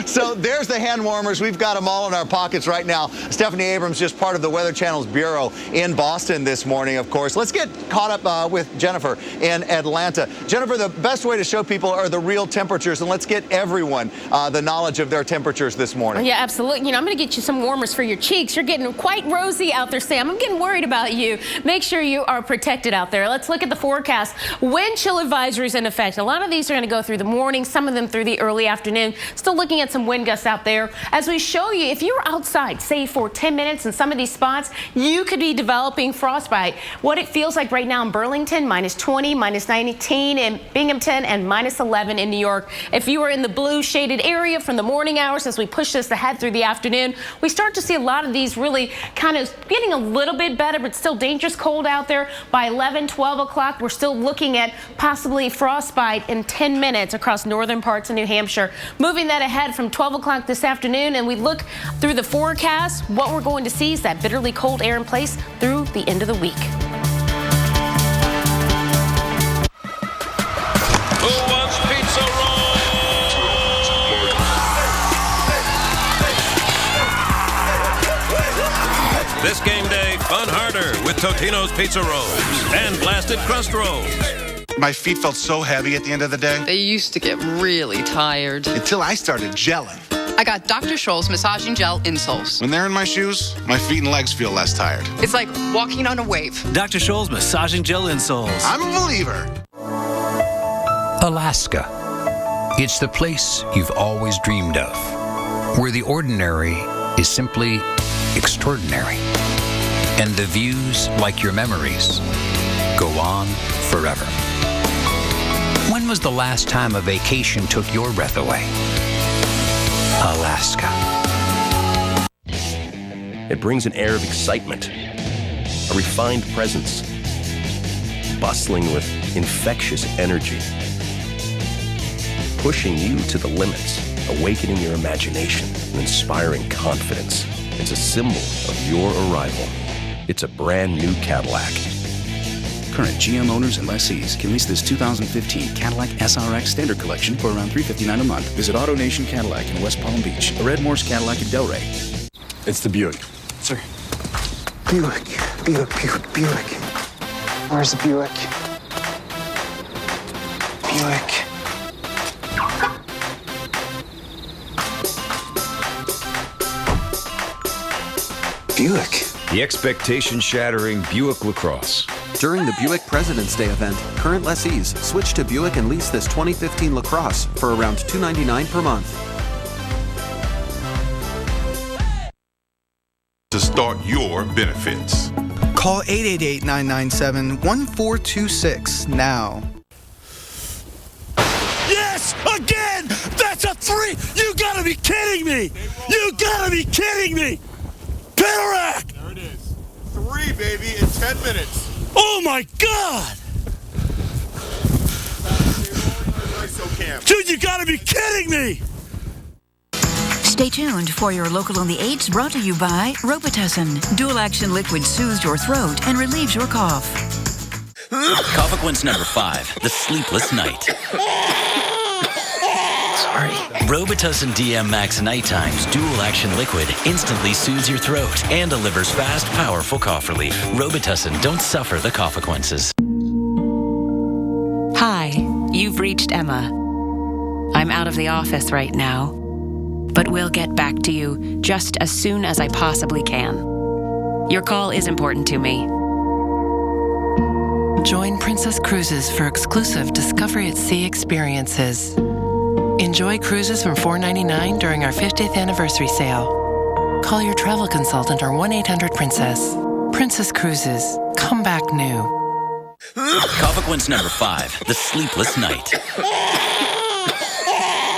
So there's the hand warmers. We've got them all in our pockets right now. Stephanie Abrams, just part of the Weather Channel's bureau in Boston this morning, of course. Let's get caught up with Jennifer in Atlanta. Jennifer, the best way to show people are the real temperatures, and let's get everyone the knowledge of their temperatures this morning. Yeah, absolutely. You know, I'm going to get you some warmers for your cheeks. You're getting quite rosy out there, Sam. I'm getting worried about you. Make sure you are protected out there. Let's look at the forecast. Wind chill advisories in effect. A lot of these are going to go through the morning, some of them through the early afternoon. Still looking at some wind gusts out there. As we show you, if you're outside, say for 10 minutes in some of these spots, you could be developing frostbite. What it feels like right now in Burlington, -20, -19 in Binghamton, and -11 in New York. If you are in the blue shaded area from the morning hours, as we push this ahead through the afternoon, we start to see a lot of these really kind of getting a little bit better, but still dangerous cold out there. By 11, 12 o'clock, we're still looking at possibly frostbite in 10 minutes across northern parts of New Hampshire. Moving that ahead from 12 o'clock this afternoon, and we look through the forecast, what we're going to see is that bitterly cold air in place through the end of the week. fun harder with Totino's Pizza Rolls and Blasted Crust Rolls. My feet felt so heavy at the end of the day. They used to get really tired. Until I started gelling. I got Dr. Scholl's massaging gel insoles. When they're in my shoes, my feet and legs feel less tired. It's like walking on a wave. Dr. Scholl's massaging gel insoles. I'm a believer. Alaska. It's the place you've always dreamed of, where the ordinary is simply extraordinary, and the views, like your memories, go on forever. When was the last time a vacation took your breath away? Alaska. It brings an air of excitement, a refined presence, bustling with infectious energy, pushing you to the limits, awakening your imagination and inspiring confidence. It's a symbol of your arrival. It's a brand new Cadillac. Current GM owners and lessees can lease this 2015 Cadillac SRX Standard Collection for around $359 a month. Visit AutoNation Cadillac in West Palm Beach, or Red Morse Cadillac in Delray. It's the Buick. Sir. Buick. Where's the Buick? Buick. Buick. The expectation-shattering Buick LaCrosse. During the Buick President's Day event, current lessees switch to Buick and lease this 2015 LaCrosse for around $299 per month. To start your benefits. Call 888-997-1426 now. Yes! Again! That's a 3! You gotta be kidding me! You gotta be kidding me! Panarak! There it is. 3, baby, in 10 minutes. Oh my God! Dude, you gotta be kidding me! Stay tuned for your Local on the 8s, brought to you by Robitussin. Dual action liquid soothes your throat and relieves your cough. Coffequince number 5, the sleepless night. Sorry. Robitussin DM Max Nighttime's dual action liquid instantly soothes your throat and delivers fast, powerful cough relief. Robitussin, don't suffer the consequences. Hi, you've reached Emma. I'm out of the office right now, but we'll get back to you just as soon as I possibly can. Your call is important to me. Join Princess Cruises for exclusive Discovery at Sea experiences. Enjoy cruises from $4.99 during our 50th anniversary sale. Call your travel consultant or 1-800-PRINCESS. Princess Cruises. Come back new. Coffequince number 5, the sleepless night.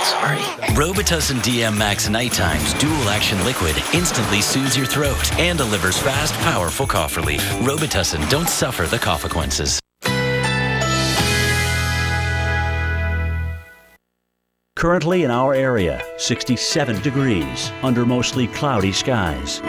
Sorry. Robitussin DM Max Nighttime's dual action liquid instantly soothes your throat and delivers fast, powerful cough relief. Robitussin, don't suffer the consequences. Currently in our area, 67 degrees under mostly cloudy skies.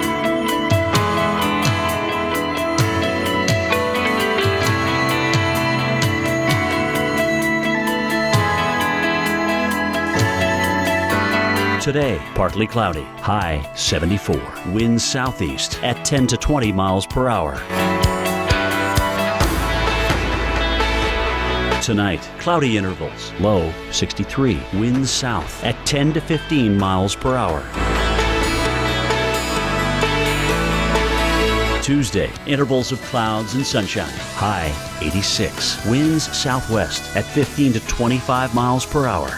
Today, partly cloudy, high 74. Winds southeast at 10 to 20 miles per hour. Tonight, cloudy intervals, low 63. Winds south at 10 to 15 miles per hour. Tuesday, intervals of clouds and sunshine, high 86. Winds southwest at 15 to 25 miles per hour.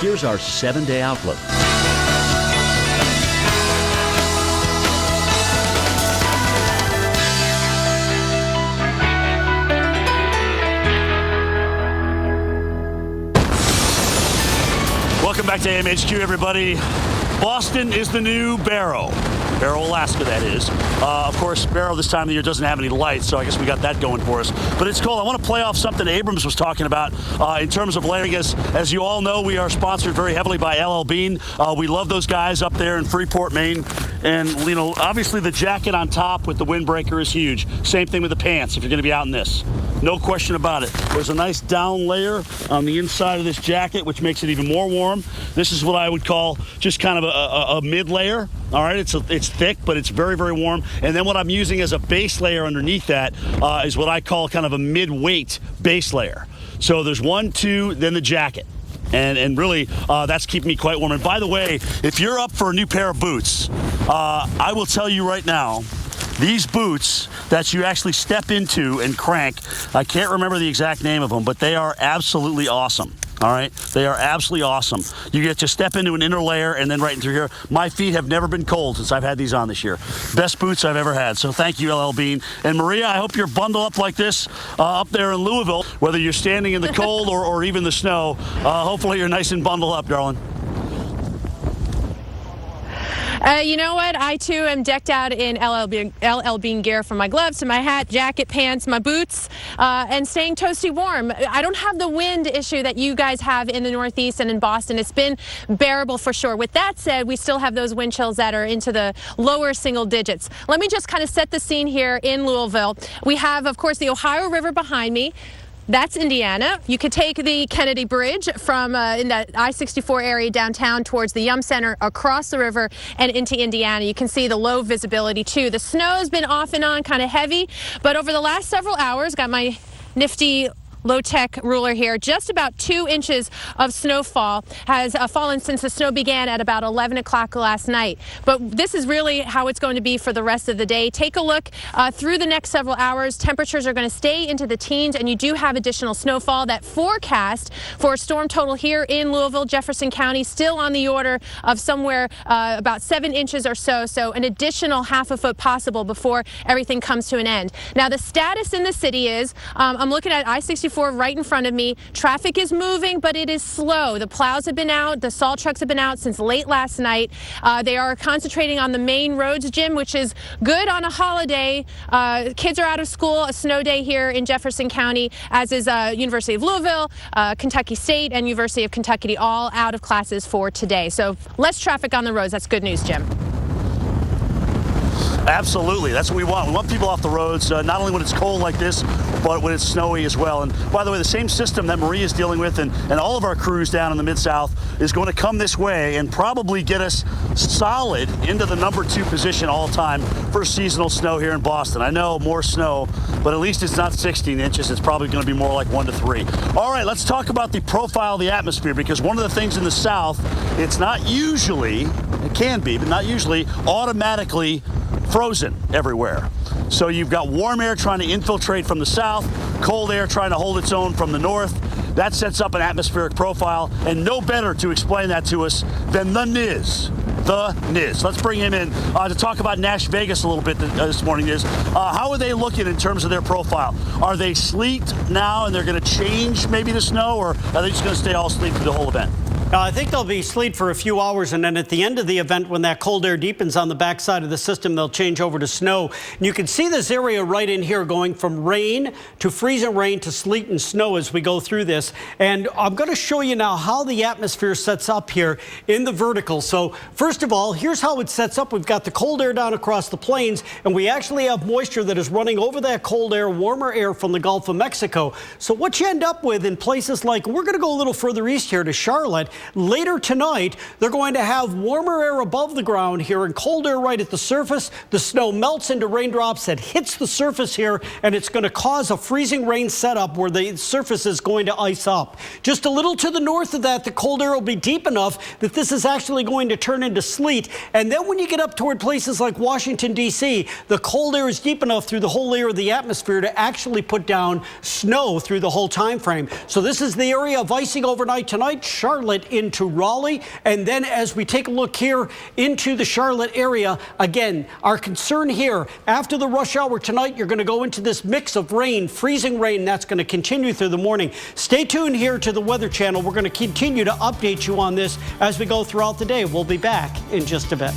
Here's our 7-day outlook. Welcome back to AMHQ, everybody. Boston is the new Barrow. Barrow, Alaska, that is. Of course, Barrow this time of the year doesn't have any lights, so I guess we got that going for us. But it's cool. I want to play off something Abrams was talking about in terms of layering. As you all know, we are sponsored very heavily by LL Bean. We love those guys up there in Freeport, Maine. And, you know, obviously the jacket on top with the windbreaker is huge. Same thing with the pants if you're going to be out in this. No question about it. There's a nice down layer on the inside of this jacket, which makes it even more warm. This is what I would call just kind of a mid layer. All right, it's thick, but it's very, very warm. And then what I'm using as a base layer underneath that is what I call kind of a mid-weight base layer. So there's 1, 2, then the jacket. And really, that's keeping me quite warm. And by the way, if you're up for a new pair of boots, I will tell you right now, these boots that you actually step into and crank, I can't remember the exact name of them, but they are absolutely awesome. All right? They are absolutely awesome. You get to step into an inner layer and then right in through here. My feet have never been cold since I've had these on this year. Best boots I've ever had. So thank you, LL Bean. And Maria, I hope you're bundled up like this up there in Louisville, whether you're standing in the cold or even the snow. Hopefully you're nice and bundled up, darling. You know what? I, too, am decked out in LL Bean gear, from my gloves to my hat, jacket, pants, my boots, and staying toasty warm. I don't have the wind issue that you guys have in the Northeast and in Boston. It's been bearable for sure. With that said, we still have those wind chills that are into the lower single digits. Let me just kind of set the scene here in Louisville. We have, of course, the Ohio River behind me. That's Indiana. You could take the Kennedy Bridge from in that I-64 area downtown towards the Yum Center, across the river and into Indiana. You can see the low visibility too. The snow's been off and on, kind of heavy, but over the last several hours, got my nifty low-tech ruler here, just about 2 inches of snowfall has fallen since the snow began at about 11 o'clock last night. But this is really how it's going to be for the rest of the day. Take a look through the next several hours. Temperatures are going to stay into the teens, and you do have additional snowfall. That forecast for storm total here in Louisville, Jefferson County, still on the order of somewhere about 7 inches or so. So an additional half a foot possible before everything comes to an end. Now, the status in the city is, I'm looking at I-64 right in front of me. Traffic is moving, but it is slow. The plows have been out. The salt trucks have been out since late last night. They are concentrating on the main roads, Jim, which is good on a holiday. Kids are out of school, a snow day here in Jefferson County, as is University of Louisville, Kentucky State, and University of Kentucky, all out of classes for today. So less traffic on the roads. That's good news, Jim. Absolutely. That's what we want. We want people off the roads, not only when it's cold like this, but when it's snowy as well. And by the way, the same system that Maria is dealing with and all of our crews down in the Mid-South is going to come this way and probably get us solid into the number 2 position all time for seasonal snow here in Boston. I know more snow, but at least it's not 16 inches. It's probably going to be more like 1 to 3. All right, let's talk about the profile of the atmosphere, because one of the things in the South, it's not usually, it can be, but not usually, automatically frozen everywhere. So you've got warm air trying to infiltrate from the south, cold air trying to hold its own from the north. That sets up an atmospheric profile, and no better to explain that to us than the NIS. The NIS. Let's bring him in to talk about Nash Vegas a little bit this morning. How are they looking in terms of their profile? Are they sleet now and they're going to change maybe the snow, or are they just going to stay all sleet through the whole event? I think they'll be sleet for a few hours, and then at the end of the event, when that cold air deepens on the backside of the system, they'll change over to snow. And you can see this area right in here going from rain to freezing rain to sleet and snow as we go through this. And I'm going to show you now how the atmosphere sets up here in the vertical. So first of all, here's how it sets up. We've got the cold air down across the plains, and we actually have moisture that is running over that cold air, warmer air from the Gulf of Mexico. So what you end up with in places like, we're going to go a little further east here to Charlotte. Later tonight, they're going to have warmer air above the ground here and cold air right at the surface. The snow melts into raindrops that hits the surface here, and it's going to cause a freezing rain setup where the surface is going to ice up. Just a little to the north of that, the cold air will be deep enough that this is actually going to turn into sleet. And then when you get up toward places like Washington, D.C., the cold air is deep enough through the whole layer of the atmosphere to actually put down snow through the whole time frame. So this is the area of icing overnight tonight, Charlotte into Raleigh, and then as we take a look here into the Charlotte area, again, our concern here, after the rush hour tonight, you're going to go into this mix of rain, freezing rain, that's going to continue through the morning. Stay tuned here to the Weather Channel. We're going to continue to update you on this as we go throughout the day. We'll be back in just a bit.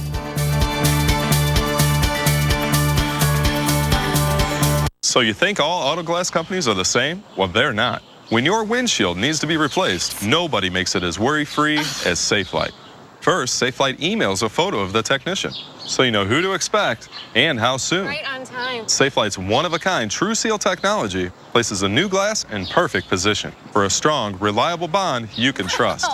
So you think all auto glass companies are the same? Well, they're not. When your windshield needs to be replaced, nobody makes it as worry-free as Safelite. First, Safelite emails a photo of the technician, so you know who to expect and how soon. Right on time. Safelite's one-of-a-kind TrueSeal technology places a new glass in perfect position for a strong, reliable bond you can trust.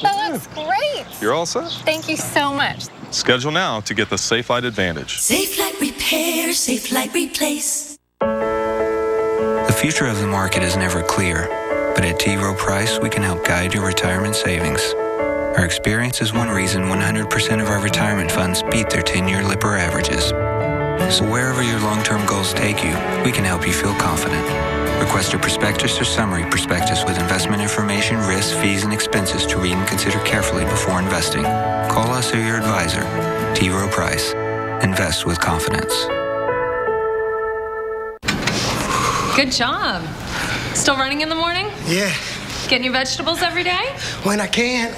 That looks great. You're all set. Thank you so much. Schedule now to get the Safelite Advantage. Safelite Repair, Safelite Replace. The future of the market is never clear, but at T. Rowe Price, we can help guide your retirement savings. Our experience is one reason 100% of our retirement funds beat their 10-year Lipper averages. So wherever your long-term goals take you, we can help you feel confident. Request a prospectus or summary prospectus with investment information, risks, fees, and expenses to read and consider carefully before investing. Call us or your advisor. T. Rowe Price. Invest with confidence. Good job. Still running in the morning? Yeah. Getting your vegetables every day? When I can.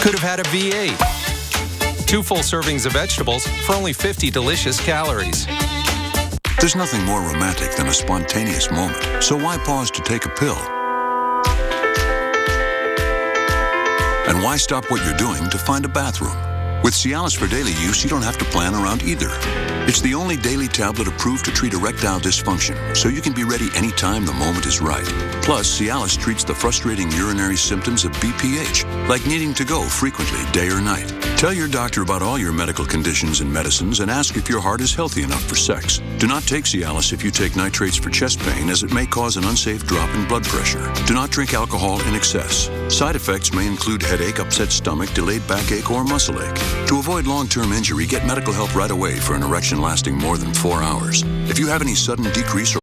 Could have had a V8. 2 full servings of vegetables for only 50 delicious calories. There's nothing more romantic than a spontaneous moment, so why pause to take a pill? And why stop what you're doing to find a bathroom? With Cialis for daily use, you don't have to plan around either. It's the only daily tablet approved to treat erectile dysfunction, so you can be ready anytime the moment is right. Plus, Cialis treats the frustrating urinary symptoms of BPH, like needing to go frequently, day or night. Tell your doctor about all your medical conditions and medicines and ask if your heart is healthy enough for sex. Do not take Cialis if you take nitrates for chest pain, as it may cause an unsafe drop in blood pressure. Do not drink alcohol in excess. Side effects may include headache, upset stomach, delayed backache, or muscle ache. To avoid long-term injury, get medical help right away for an erection lasting more than 4 hours. If you have any sudden decrease or